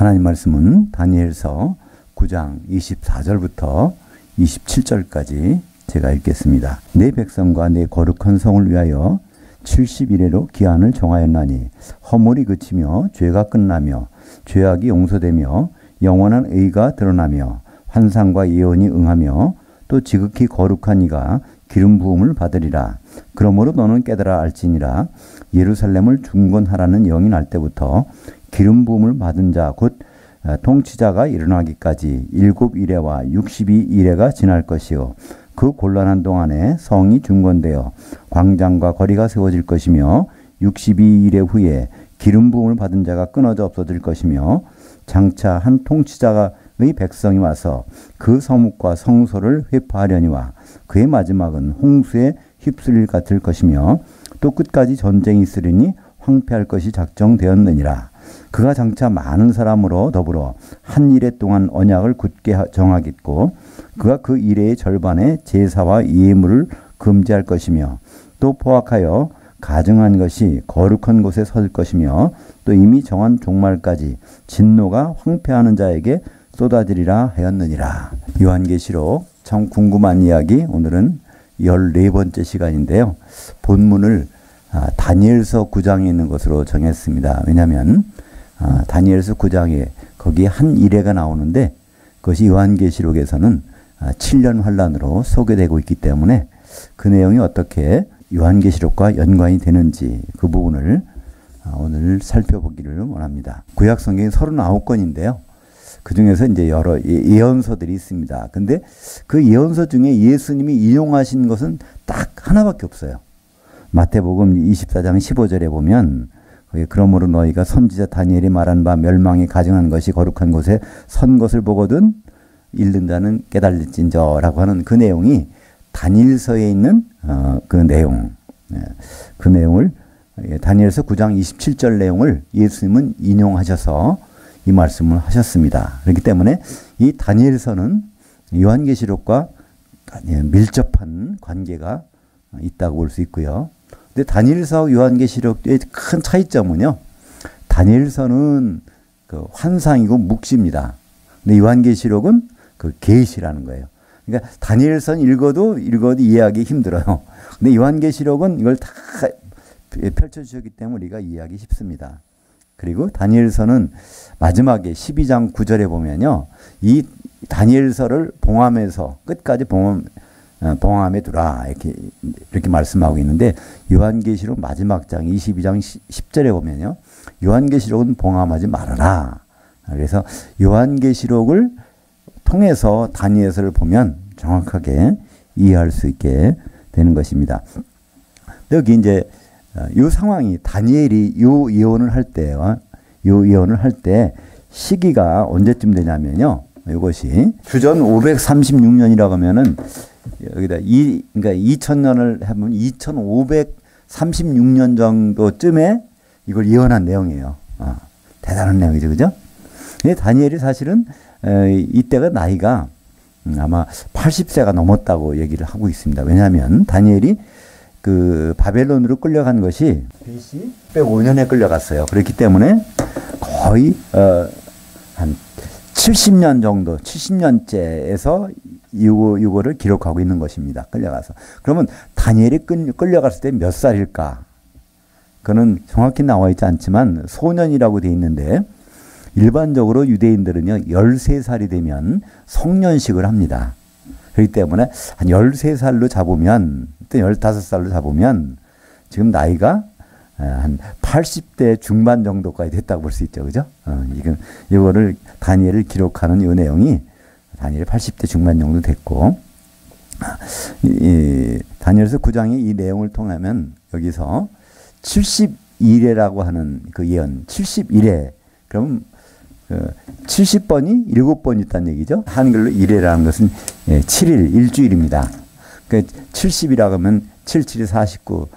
하나님 말씀은 다니엘서 9장 24절부터 27절까지 제가 읽겠습니다. 내 백성과 내 거룩한 성을 위하여 70일에로 기한을 정하였나니 허물이 그치며 죄가 끝나며 죄악이 용서되며 영원한 의가 드러나며 환상과 예언이 응하며 또 지극히 거룩한 이가 기름 부음을 받으리라. 그러므로 너는 깨달아 알지니라. 예루살렘을 중건하라는 영이 날 때부터 기름 부음을 받은 자 곧 통치자가 일어나기까지 7이레와 62이레가 지날 것이요 그 곤란한 동안에 성이 중건되어 광장과 거리가 세워질 것이며 62일의 후에 기름 부음을 받은 자가 끊어져 없어질 것이며 장차 한 통치자의 백성이 와서 그 성읍과 성소를 회파하려니와 그의 마지막은 홍수에 휩쓸릴 같을 것이며 또 끝까지 전쟁이 있으리니 황폐할 것이 작정되었느니라. 그가 장차 많은 사람으로 더불어 한 이레 동안 언약을 굳게 정하겠고 그가 그 이레의 절반에 제사와 예물을 금지할 것이며 또 포악하여 가증한 것이 거룩한 곳에 설 것이며 또 이미 정한 종말까지 진노가 황폐하는 자에게 쏟아지리라 하였느니라. 요한계시록 참 궁금한 이야기, 오늘은 14번째 시간인데요. 본문을 다니엘서 9장에 있는 것으로 정했습니다. 왜냐하면 다니엘서 9장에 거기에 한 이레가 나오는데 그것이 요한계시록에서는 7년 환란으로 소개되고 있기 때문에 그 내용이 어떻게 요한계시록과 연관이 되는지 그 부분을 오늘 살펴보기를 원합니다. 구약 성경이 39권인데요. 그 중에서 이제 여러 예언서들이 있습니다. 근데 그 예언서 중에 예수님이 인용하신 것은 딱 하나밖에 없어요. 마태복음 24장 15절에 보면 그러므로 너희가 선지자 다니엘이 말한 바 멸망이 가증한 것이 거룩한 곳에 선 것을 보거든 읽는 자는 깨달을진저라고 하는 그 내용이 다니엘서에 있는 그 내용, 그 내용을 다니엘서 9장 27절 내용을 예수님은 인용하셔서 이 말씀을 하셨습니다. 그렇기 때문에 이 다니엘서는 요한계시록과 밀접한 관계가 있다고 볼 수 있고요. 근데 다니엘서와 요한계시록의 큰 차이점은요. 다니엘서는 그 환상이고 묵시입니다. 근데 요한계시록은 그 계시라는 거예요. 그러니까 다니엘서는 읽어도 이해하기 힘들어요. 근데 요한계시록은 이걸 다 펼쳐주셨기 때문에 우리가 이해하기 쉽습니다. 그리고 다니엘서는 마지막에 12장 9절에 보면요. 이 다니엘서를 봉함에서 끝까지 봉함에 두라 이렇게 말씀하고 있는데 요한계시록 마지막 장 22장 10절에 보면요. 요한계시록은 봉함하지 말아라. 그래서 요한계시록을 통해서 다니엘서를 보면 정확하게 이해할 수 있게 되는 것입니다. 여기 이제 이 상황이 다니엘이 요 예언을 할 때 시기가 언제쯤 되냐면요. 이것이 주전 536년이라고 하면은 여기다 그러니까 2000년을 하면 2536년 정도쯤에 이걸 예언한 내용이에요. 대단한 내용이죠, 그죠? 근데 다니엘이 사실은 이때가 나이가 아마 80세가 넘었다고 얘기를 하고 있습니다. 왜냐하면 다니엘이 그 바벨론으로 끌려간 것이 BC 105년에 끌려갔어요. 그렇기 때문에 거의 한 70년 정도, 70년째에서 이거를 기록하고 있는 것입니다. 끌려가서. 그러면 다니엘이 끌려갔을 때 몇 살일까? 그거는 정확히 나와 있지 않지만 소년이라고 되어 있는데 일반적으로 유대인들은요 13살이 되면 성년식을 합니다. 그렇기 때문에 한 13살로 잡으면 또 15살로 잡으면 지금 나이가 한 80대 중반 정도까지 됐다고 볼 수 있죠. 그죠? 이거를 다니엘을 기록하는 이 내용이 다니엘이 80대 중반 정도 됐고 다니엘서 9장의 이 내용을 통하면 여기서 71회라고 하는 그 예언 71회 그럼 70번이 7번 있다는 얘기죠. 한글로 1회라는 것은 7일, 일주일입니다. 그러니까 70이라고 하면 7, 7이 49,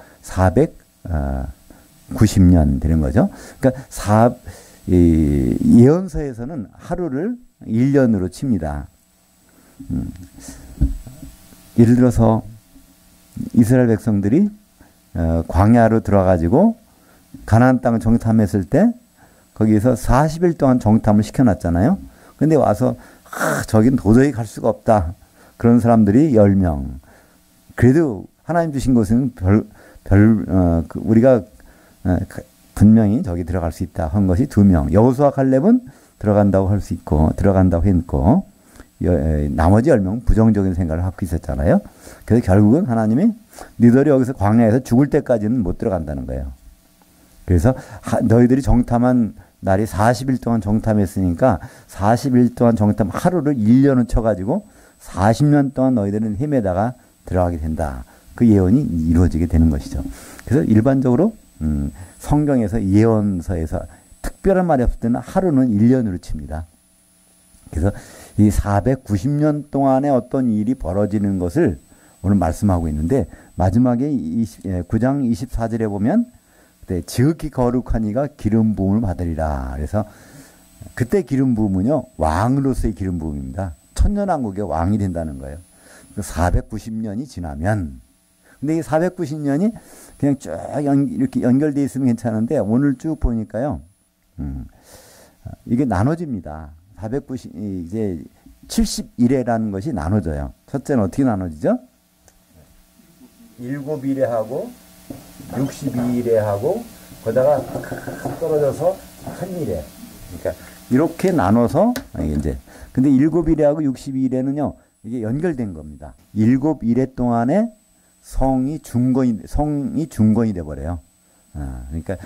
490년 되는 거죠. 그러니까 예언서에서는 하루를 1년으로 칩니다. 예를 들어서 이스라엘 백성들이 광야로 들어가지고 가나안 땅을 정탐했을 때 거기에서 40일 동안 정탐을 시켜놨잖아요. 근데 와서 저긴 도저히 갈 수가 없다. 그런 사람들이 10명. 그래도 하나님 주신 곳은 우리가 분명히 저기 들어갈 수 있다 한 것이 2명. 여호수아 칼렙은 들어간다고 할 수 있고 들어간다고 했고 나머지 10명은 부정적인 생각을 하고 있었잖아요. 그래서 결국은 하나님이 너희들이 여기서 광야에서 죽을 때까지는 못 들어간다는 거예요. 그래서 너희들이 정탐한 날이 40일 동안 정탐했으니까 40일 동안 정탐 하루를 1년을 쳐가지고 40년 동안 너희들은 헤매다가 들어가게 된다. 그 예언이 이루어지게 되는 것이죠. 그래서 일반적으로 성경에서 예언서에서 특별한 말이 없을 때는 하루는 1년으로 칩니다. 그래서 이 490년 동안의 어떤 일이 벌어지는 것을 오늘 말씀하고 있는데 마지막에 9장 24절에 보면 지극히 거룩한 이가 기름 부음을 받으리라. 그래서 그때 기름 부음은요 왕으로서의 기름 부음입니다. 천년왕국의 왕이 된다는 거예요. 490년이 지나면 근데 이 490년이 그냥 쭉 이렇게 연결되어 있으면 괜찮은데 오늘 쭉 보니까요 이게 나눠집니다. 490 70일에라는 것이 나눠져요. 첫째는 어떻게 나눠지죠? 7일에 62일에 거기다가 떨어져서 1000일에. 그러니까 이렇게 나눠서 이제 근데 7일에 62일에는요 이게 연결된 겁니다. 7일에 동안에 성이 중건이 돼 버려요. 그러니까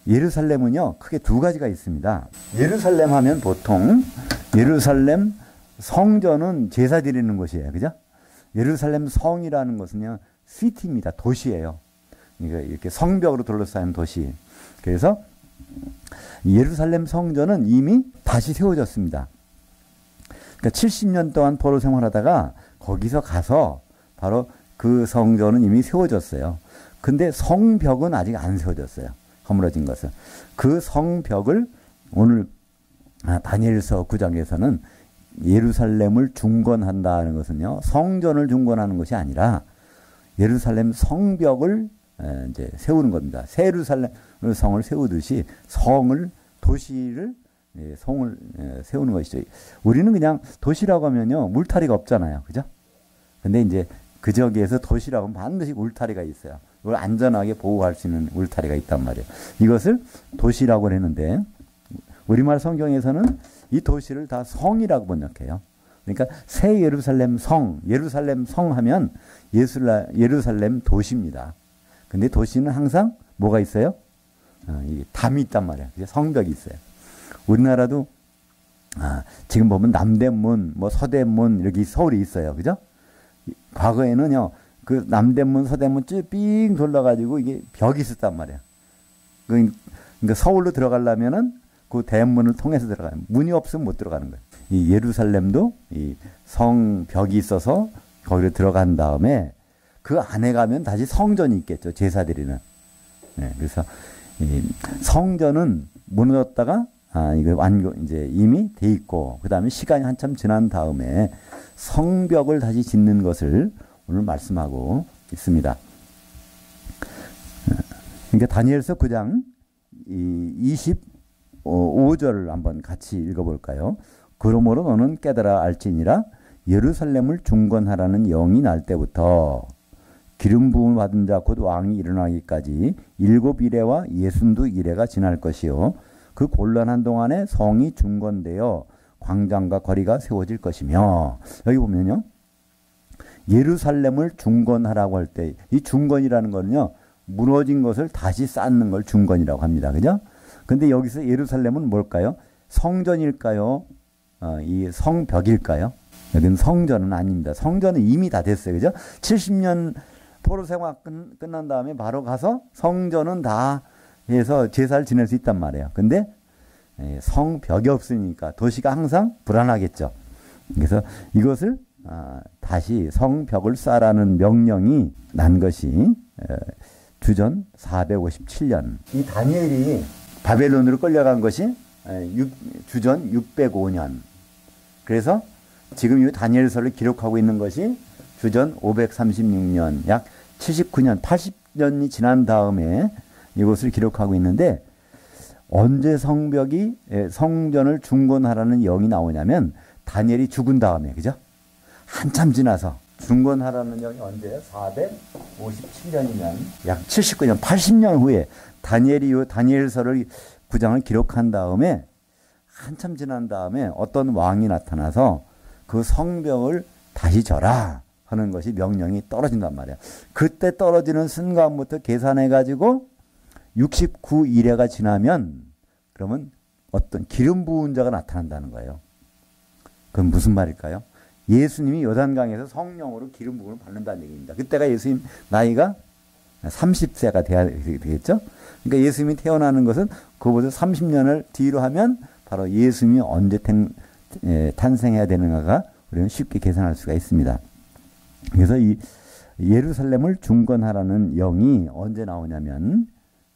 예루살렘은요 크게 2가지가 있습니다. 예루살렘 하면 보통 예루살렘 성전은 제사 드리는 곳이에요. 그죠? 예루살렘 성이라는 것은요 시티입니다. 도시예요. 그러니까 이렇게 성벽으로 둘러싸인 도시. 그래서 예루살렘 성전은 이미 다시 세워졌습니다. 그러니까 70년 동안 포로 생활하다가 거기서 가서 바로 그 성전은 이미 세워졌어요. 근데 성벽은 아직 안 세워졌어요. 허물어진 것은. 그 성벽을 오늘 다니엘서 9장에서는 예루살렘을 중건한다는 것은요. 성전을 중건하는 것이 아니라 예루살렘 성벽을 이제 세우는 겁니다. 새 예루살렘 성을 세우듯이 도시를 성을 세우는 것이죠. 우리는 그냥 도시라고 하면요 울타리가 없잖아요, 그죠? 근데 이제 그 지역에서 도시라고 하면 반드시 울타리가 있어요. 이걸 안전하게 보호할 수 있는 울타리가 있단 말이에요. 이것을 도시라고 했는데 우리말 성경에서는 이 도시를 다 성이라고 번역해요. 그러니까 새 예루살렘 성 하면 예루살렘 도시입니다. 근데 도시는 항상 뭐가 있어요? 담이 있단 말이에요. 성벽이 있어요. 우리나라도 지금 보면 남대문, 서대문 이렇게 서울이 있어요. 그죠? 과거에는요, 그 남대문, 서대문 쭉 삥 돌려가지고 이게 벽이 있었단 말이에요. 그러니까 서울로 들어가려면은 그 대문을 통해서 들어가요. 문이 없으면 못 들어가는 거예요. 이 예루살렘도 이 성벽이 있어서 거기로 들어간 다음에 그 안에 가면 다시 성전이 있겠죠. 제사 드리는. 네, 그래서 이 성전은 무너졌다가 이거 이제 이미 돼 있고 그 다음에 시간이 한참 지난 다음에 성벽을 다시 짓는 것을 오늘 말씀하고 있습니다. 그러니까 다니엘서 9장 25절을 한번 같이 읽어볼까요? 그러므로 너는 깨달아 알지니라 예루살렘을 중건하라는 영이 날 때부터 기름 부음을 받은 자 곧 왕이 일어나기까지 7일에와 62일에가 지날 것이요 그 곤란한 동안에 성이 중건되어 광장과 거리가 세워질 것이며 여기 보면요 예루살렘을 중건하라고 할 때 이 중건이라는 거는요 무너진 것을 다시 쌓는 걸 중건이라고 합니다. 그죠? 근데 여기서 예루살렘은 뭘까요? 성전일까요? 이 성벽일까요? 여기는 성전은 아닙니다. 성전은 이미 다 됐어요. 그죠? 70년 포로 생활 끝난 다음에 바로 가서 성전은 다 해서 제사를 지낼 수 있단 말이에요. 근데 성벽이 없으니까 도시가 항상 불안하겠죠. 그래서 이것을 다시 성벽을 쌓으라는 명령이 난 것이 주전 457년. 이 다니엘이 바벨론으로 끌려간 것이 주전 605년. 그래서 지금 이 다니엘서를 기록하고 있는 것이 주전 536년, 약 79년, 80년이 지난 다음에 이것을 기록하고 있는데 언제 성전을 중건하라는 영이 나오냐면 다니엘이 죽은 다음에, 그죠? 한참 지나서 중건하라는 영이 언제예요? 457년이면 약 79년, 80년 후에 다니엘이 요 다니엘서를 9장을 기록한 다음에 한참 지난 다음에 어떤 왕이 나타나서 그 성벽을 다시 져라 하는 것이 명령이 떨어진단 말이야. 그때 떨어지는 순간부터 계산해 가지고 69일회가 지나면 그러면 어떤 기름 부은 자가 나타난다는 거예요. 그건 무슨 말일까요? 예수님이 요단강에서 성령으로 기름 부음을 받는다는 얘기입니다. 그때가 예수님 나이가 30세가 되겠죠? 그러니까 예수님이 태어나는 것은 그보다 30년을 뒤로 하면 바로 예수님이 언제 탄생해야 되는가가 우리는 쉽게 계산할 수가 있습니다. 그래서 이 예루살렘을 중건하라는 영이 언제 나오냐면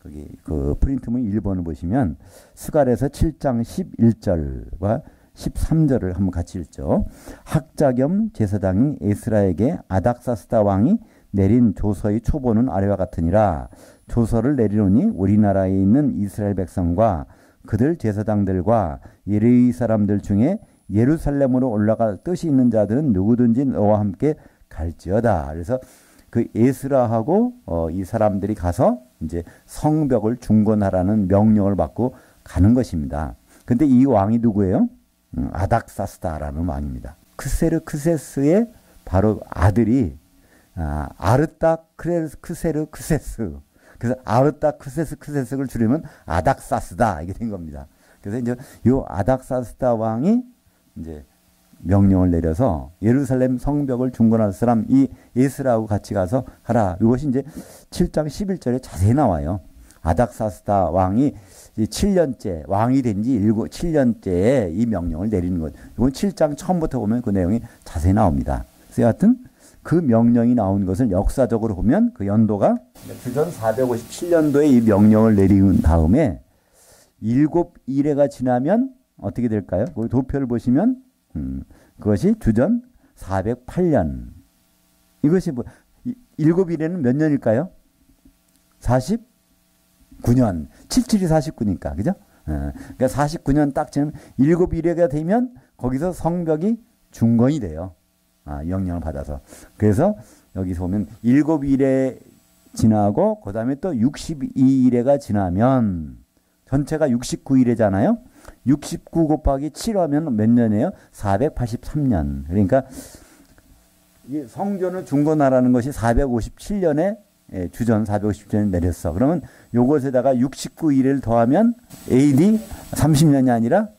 거기 그 프린트문 1번을 보시면 스갈에서 7장 11절과 13절을 한번 같이 읽죠. 학자 겸 제사장인 에스라에게 아닥사스다 왕이 내린 조서의 초본은 아래와 같으니라. 조서를 내리노니 우리나라에 있는 이스라엘 백성과 그들 제사장들과 예레위 사람들 중에 예루살렘으로 올라갈 뜻이 있는 자들은 누구든지 너와 함께 갈지어다. 그래서 그 에스라하고 이 사람들이 가서 이제 성벽을 중건하라는 명령을 받고 가는 것입니다. 근데 이 왕이 누구예요? 아닥사스다라는 왕입니다. 크세르크세스의 바로 아들이 아르타크세르크세스. 그래서 아르타크세스를 줄이면 아닥사스다 이게 된 겁니다. 그래서 이제 요 아닥사스다 왕이 이제 명령을 내려서 예루살렘 성벽을 중건할 사람 이 에스라하고 같이 가서 하라. 이것이 이제 7장 11절에 자세히 나와요. 아닥사스다 왕이 7년째 왕이 된 지 7년째에 이 명령을 내리는 것. 이건 7장 처음부터 보면 그 내용이 자세히 나옵니다. 그래서 여하튼 그 명령이 나온 것을 역사적으로 보면 그 연도가 주전 457년도에 이 명령을 내린 다음에 7일회가 지나면 어떻게 될까요? 그 도표를 보시면 그것이 주전 408년. 이것이 뭐 7일회는 몇 년일까요? 49년. 77이 49니까. 그죠? 그러니까 49년 딱 지나면 7일회가 되면 거기서 성벽이 중건이 돼요. 영향을 받아서. 그래서 여기서 보면 7일회 지나고 그 다음에 또 62일회가 지나면 전체가 69일회잖아요. 69 곱하기 7하면 몇 년이에요? 483년. 그러니까 이 성전을 중건하라는 것이 457년에 주전 457년에 내렸어. 그러면 요것에다가 69일을 더하면 AD 30년이 아니라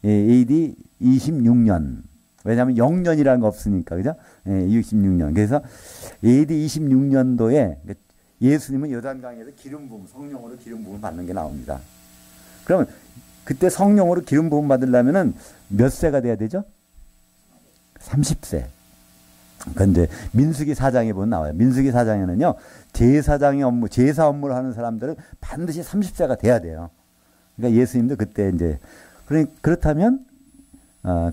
AD 26년. 왜냐하면 0년이라는 거 없으니까. 그죠? 26년. 그래서 AD 26년도에 예수님은 요단강에서 기름 부음, 성령으로 기름 부음 받는 게 나옵니다. 그러면 그때 성령으로 기름 부음 받으려면은 몇 세가 돼야 되죠? 30세. 그런데 민수기 4장에 보면 나와요. 민수기 4장에는요. 제사장의 업무, 제사 업무를 하는 사람들은 반드시 30세가 돼야 돼요. 그러니까 예수님도 그때 이제 그렇다면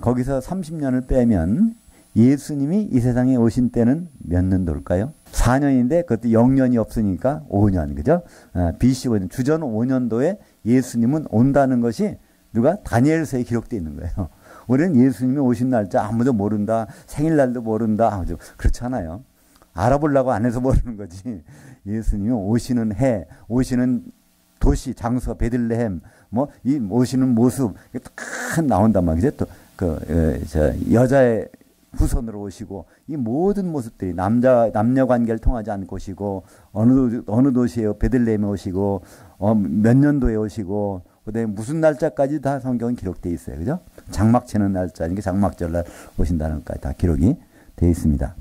거기서 30년을 빼면 예수님이 이 세상에 오신 때는 몇 년도일까요? 4년인데 그것도 0년이 없으니까 5년. 그죠? BC 5년. 주전 5년도에 예수님은 온다는 것이 누가? 다니엘서에 기록되어 있는 거예요. 우리는 예수님이 오신 날짜 아무도 모른다. 생일날도 모른다. 그렇지 않아요. 알아보려고 안 해서 모르는 거지. 예수님이 오시는 해, 오시는 도시, 장소, 베들레헴, 이 오시는 모습, 다 나온단 말이죠. 또, 여자의 후손으로 오시고, 이 모든 모습들이 남녀 관계를 통하지 않고 오시고, 어느 도시에 베들레헴에 오시고, 몇 년도에 오시고, 그 다음에 무슨 날짜까지 다 성경은 기록되어 있어요. 그죠? 장막 치는 날짜니까 장막절날 오신다는 것까지 다 기록이 되어 있습니다.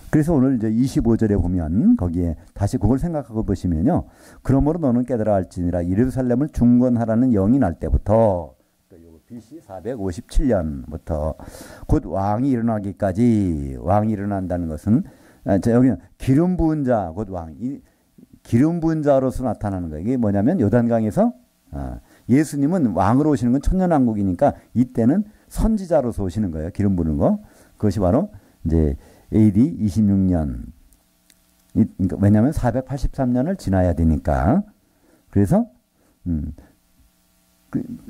그래서 오늘 이제 25절에 보면 거기에 다시 그걸 생각하고 보시면요. 그러므로 너는 깨달아 할지니라 예루살렘을 중건하라는 영이 날 때부터 BC 457년부터 곧 왕이 일어나기까지 왕이 일어난다는 것은 여기는 기름 부은 자 곧 왕. 기름 부은 자로서 나타나는 거예요. 이게 뭐냐면 요단강에서 예수님은 왕으로 오시는 건 천년왕국이니까 이때는 선지자로서 오시는 거예요. 기름 부는 거. 그것이 바로 이제 AD 26년. 그러니까 왜냐하면 483년을 지나야 되니까 그래서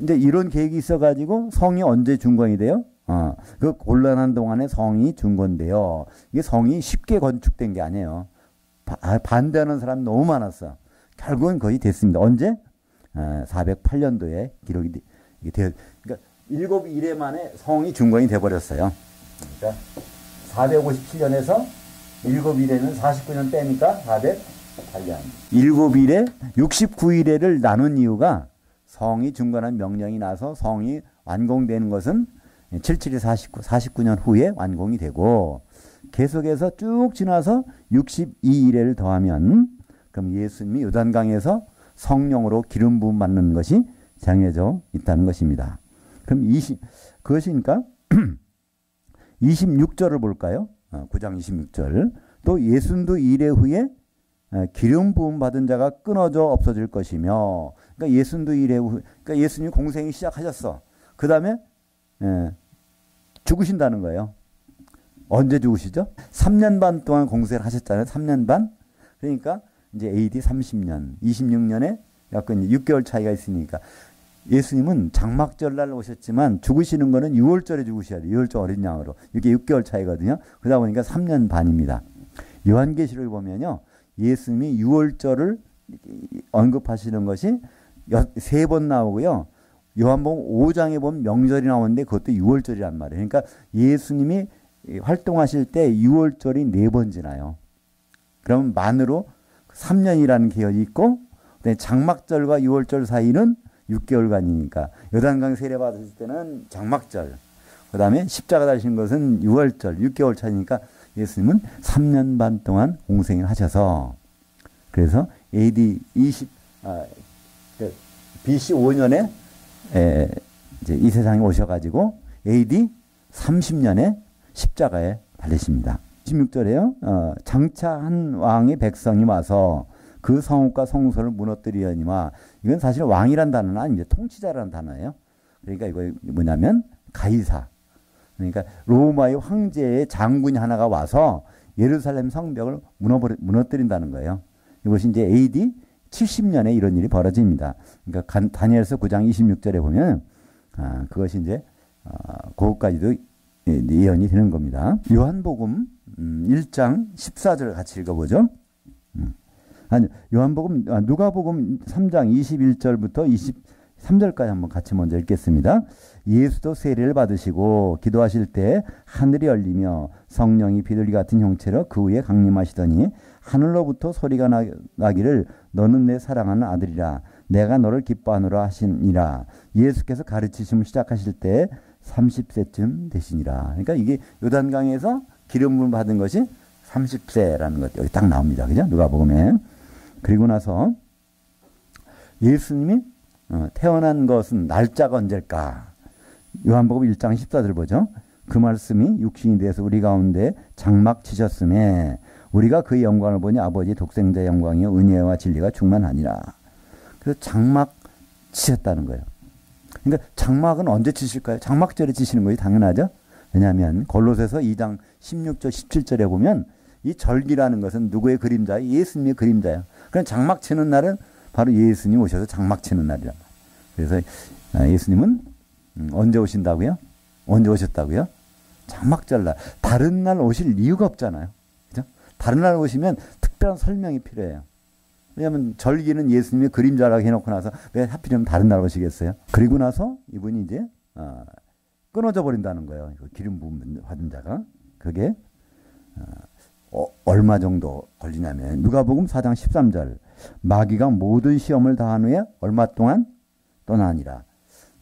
이제 이런 계획이 있어가지고 성이 언제 준공이 돼요? 그 곤란한 동안에 성이 준공돼요. 이게 성이 쉽게 건축된 게 아니에요. 반대하는 사람 너무 많았어. 결국은 거의 됐습니다. 언제? 408년도에 기록이 되어, 그러니까 7일에 만에 성이 준공이 돼버렸어요. 그러니까 457년에서 7일에는 49년 빼니까 408년. 7일에 69일에를 나눈 이유가 성이 준공한 명령이 나서 성이 완공되는 것은 77이 49년 후에 완공이 되고 계속해서 쭉 지나서 62일에를 더하면 그럼 예수님이 요단강에서 성령으로 기름 부음 받는 것이 정해져 있다는 것입니다. 그럼 그것이니까 26절을 볼까요? 9장 26절. 또 예순도 이래 후에 기름 부음 받은 자가 끊어져 없어질 것이며, 그러니까 예순도 이래 후, 그러니까 예수님이 공생이 시작하셨어. 그 다음에 죽으신다는 거예요. 언제 죽으시죠? 3년 반 동안 공생을 하셨잖아요. 3년 반. 그러니까 이제 AD 30년, 26년에 약간 6개월 차이가 있으니까 예수님은 장막절날 오셨지만 죽으시는 거는 6월절에 죽으셔야 돼요. 6월절 어린 양으로. 이게 6개월 차이거든요. 그러다 보니까 3년 반입니다. 요한계시록에 보면요. 예수님이 6월절을 언급하시는 것이 3번 나오고요. 요한복음 5장에 보면 명절이 나오는데 그것도 6월절이란 말이에요. 그러니까 예수님이 활동하실 때 6월절이 4번 지나요. 그러면 만으로 3년이라는 계열이 있고 장막절과 6월절 사이는 6개월간이니까 요단강 세례 받으실 때는 장막절, 그 다음에 십자가 달리신 것은 6월절, 6개월 차이니까 예수님은 3년 반 동안 공생을 하셔서 그래서 AD BC 5년에 이제 이 세상에 오셔가지고 AD 30년에 십자가에 달리십니다. 16절에요. 장차 한 왕의 백성이 와서 그 성읍과 성소를 무너뜨리려니와, 이건 사실 왕이란 단어는 아니죠. 통치자라는 단어예요. 그러니까 이거 뭐냐면 가이사. 그러니까 로마의 황제의 장군이 하나가 와서 예루살렘 성벽을 무너뜨린다는 거예요. 이것이 이제 AD 70년에 이런 일이 벌어집니다. 그러니까 다니엘서 9장 26절에 보면 그것이 이제 그것까지도 예언이 되는 겁니다. 요한복음 1장 14절 같이 읽어보죠. 누가복음 3장 21절부터 23절까지 한번 같이 먼저 읽겠습니다. 예수도 세례를 받으시고 기도하실 때 하늘이 열리며 성령이 비둘기 같은 형체로 그 위에 강림하시더니 하늘로부터 소리가 나기를 너는 내 사랑하는 아들이라 내가 너를 기뻐하노라 하시니라. 예수께서 가르치심을 시작하실 때 30세쯤 되시니라. 그러니까 이게 요단강에서 기름 부음 받은 것이 30세라는 것 여기 딱 나옵니다. 그죠? 누가복음에. 그리고 나서 예수님이 태어난 것은 날짜가 언제일까? 요한복음 1장 14절 보죠. 그 말씀이 육신이 돼서 우리 가운데 장막 치셨음에 우리가 그의 영광을 보니 아버지 독생자의 영광이요 은혜와 진리가 충만하니라. 그래서 장막 치셨다는 거예요. 그러니까 장막은 언제 치실까요? 장막절에 치시는 것이 당연하죠. 왜냐하면 골로새서 2장 16절 17절에 보면 이 절기라는 것은 누구의 그림자예요? 예수님의 그림자예요. 그럼 장막 치는 날은 바로 예수님 오셔서 장막 치는 날이란 말이에요. 그래서 예수님은 언제 오신다고요? 언제 오셨다고요? 장막절날. 다른 날 오실 이유가 없잖아요. 그죠? 다른 날 오시면 특별한 설명이 필요해요. 왜냐하면 절기는 예수님의 그림자라고 해놓고 나서 왜 하필이면 다른 날 오시겠어요? 그리고 나서 이분이 이제 끊어져 버린다는 거예요. 기름 부음 받은 자가. 그게 얼마 정도 걸리냐면 누가복음 4장 13절 마귀가 모든 시험을 다한 후에 얼마 동안 떠나니라.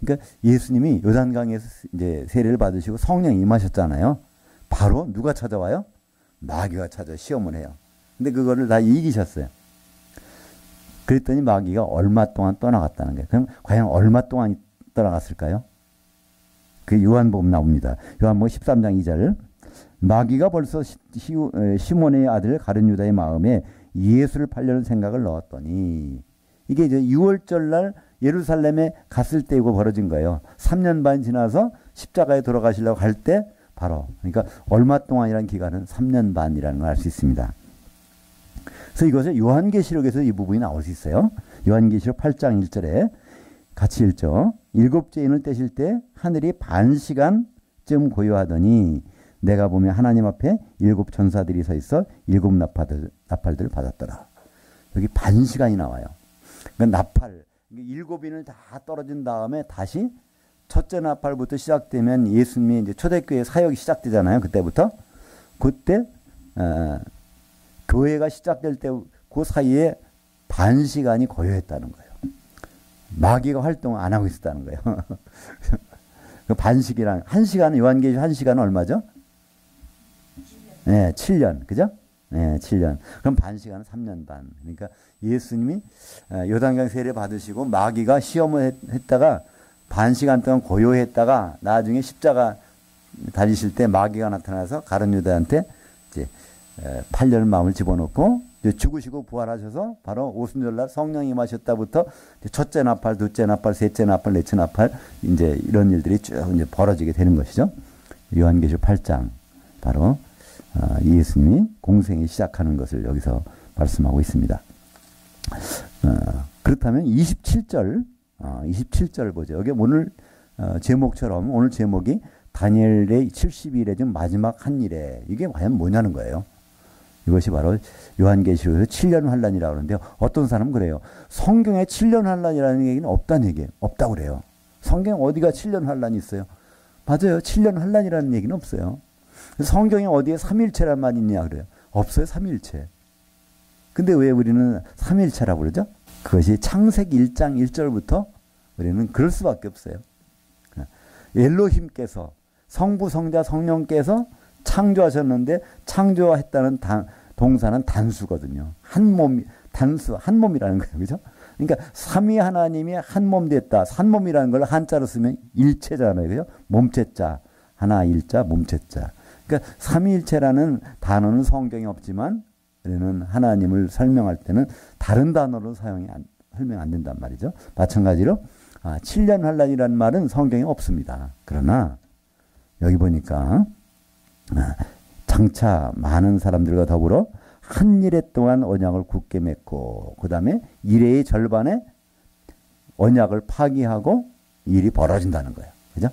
그러니까 예수님이 요단강에서 이제 세례를 받으시고 성령이 임하셨잖아요. 바로 누가 찾아와요? 마귀가 찾아 시험을 해요. 근데 그거를 다 이기셨어요. 그랬더니 마귀가 얼마 동안 떠나갔다는 거예요. 그럼 과연 얼마 동안 떠나갔을까요? 그 요한복음 나옵니다. 요한복음 13장 2절 마귀가 벌써 시몬의 아들 가룟 유다의 마음에 예수를 팔려는 생각을 넣었더니, 이게 이제 6월절 날 예루살렘에 갔을 때 이거 벌어진 거예요. 3년 반 지나서 십자가에 돌아가시려고 할 때 바로, 그러니까 얼마 동안이라는 기간은 3년 반이라는 걸 알 수 있습니다. 그래서 이것을 요한계시록에서 이 부분이 나올 수 있어요. 요한계시록 8장 1절에 같이 읽죠. 일곱째 인을 떼실 때 하늘이 반 시간쯤 고요하더니 내가 보면 하나님 앞에 일곱 천사들이 서 있어 일곱 나팔들을 받았더라. 여기 반 시간이 나와요. 그러니까 나팔, 일곱인을 다 떨어진 다음에 다시 첫째 나팔부터 시작되면 예수님이 이제 초대교회 사역이 시작되잖아요. 그때부터. 그때 교회가 시작될 때 그 사이에 반 시간이 고요했다는 거예요. 마귀가 활동을 안 하고 있었다는 거예요. 그 반시기란, 한 시간은, 요한계시록 한 시간은 얼마죠? 네, 7년. 그죠? 네, 7년. 그럼 반 시간은 3년 반. 그러니까 예수님이 요단강 세례 받으시고 마귀가 시험을 했다가 반 시간 동안 고요했다가 나중에 십자가 달리실 때 마귀가 나타나서 가룟 유다한테 이제 8년 마음을 집어넣고 죽으시고 부활하셔서 바로 오순절날 성령이 임하셨다부터 첫째 나팔, 둘째 나팔, 셋째 나팔, 넷째 나팔 이제 이런 일들이 쭉 이제 벌어지게 되는 것이죠. 요한계시록 8장 바로 예수님이 공생이 시작하는 것을 여기서 말씀하고 있습니다. 그렇다면 27절 보죠. 여기 오늘 제목처럼 오늘 제목이 다니엘의 70일의 좀 마지막 한 일에 이게 과연 뭐냐는 거예요. 이것이 바로 요한계시록에서 7년 환란이라고 하는데요. 어떤 사람은 그래요. 성경에 7년 환란이라는 얘기는 없다는 얘기예요. 없다고 그래요. 성경 어디가 7년 환란이 있어요? 맞아요. 7년 환란이라는 얘기는 없어요. 성경에 어디에 삼일체란 말이 있냐 그래요. 없어요. 삼일체. 근데 왜 우리는 삼일체라고 그러죠? 그것이 창세기 1장 1절부터 우리는 그럴 수밖에 없어요. 엘로힘께서 성부 성자 성령께서 창조하셨는데 창조했다는 동사는 단수거든요. 한 몸, 단수, 한 몸이라는 거예요. 그죠? 그러니까 삼위 하나님이 한 몸 됐다. 한 몸이라는 걸 한자로 쓰면 일체잖아요. 그죠? 몸체자. 하나 일자, 몸체자. 그러니까 삼위일체라는 단어는 성경에 없지만 우리는 하나님을 설명할 때는 다른 단어로 설명 안 된단 말이죠. 마찬가지로 7년 환란이라는 말은 성경에 없습니다. 그러나 여기 보니까 장차 많은 사람들과 더불어 한 일해 동안 언약을 굳게 맺고 그 다음에 일해의 절반에 언약을 파기하고 일이 벌어진다는 거예요. 그죠?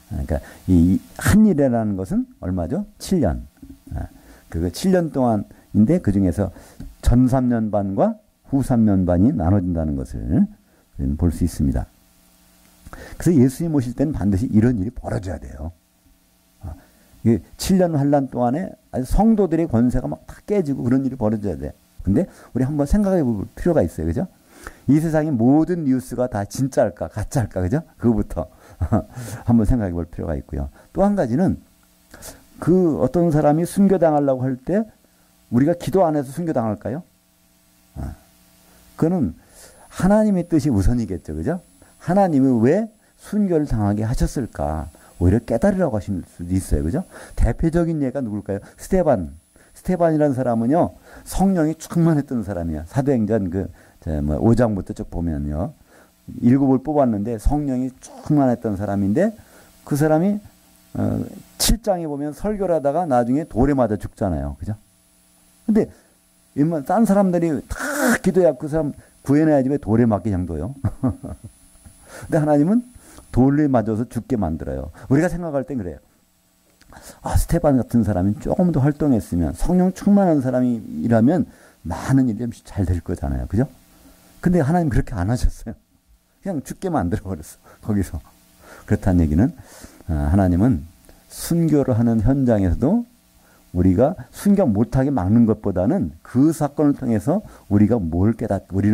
그러니까 이 한 일이라는 것은 얼마죠? 7년. 그 7년 동안인데 그 중에서 전 3년 반과 후 3년 반이 나눠진다는 것을 볼 수 있습니다. 그래서 예수님 오실 때는 반드시 이런 일이 벌어져야 돼요. 7년 환란 동안에 성도들의 권세가 막 다 깨지고 그런 일이 벌어져야 돼. 근데 우리 한번 생각해 볼 필요가 있어요. 그죠? 이 세상의 모든 뉴스가 다 진짜일까, 가짜일까, 그죠? 그거부터 한번 생각해 볼 필요가 있고요. 또 한 가지는 그 어떤 사람이 순교당하려고 할 때 우리가 기도 안 해서 순교당할까요? 그거는 하나님의 뜻이 우선이겠죠. 그죠? 하나님이 왜 순교를 당하게 하셨을까? 오히려 깨달으라고 하실 수도 있어요. 그죠? 대표적인 예가 누굴까요? 스테반이라는 사람은요, 성령이 충만했던 사람이야. 사도행전 5장부터 쭉 보면요. 7을 뽑았는데 성령이 충만했던 사람인데 그 사람이 7장에 보면 설교를 하다가 나중에 돌에 맞아 죽잖아요. 그죠? 근데 딴 사람들이 다 기도해 그 사람 구해내야지 왜 돌에 맞게 정도요? 근데 하나님은 돌에 맞아서 죽게 만들어요. 우리가 생각할 땐 그래요. 스테반 같은 사람이 조금 더 활동했으면 성령 충만한 사람이라면 많은 일이 잘 될 거잖아요. 그죠? 근데 하나님 그렇게 안 하셨어요. 그냥 죽게 만들어버렸어. 거기서. 그렇다는 얘기는 하나님은 순교를 하는 현장에서도 우리가 순교 못하게 막는 것보다는 그 사건을 통해서 우리를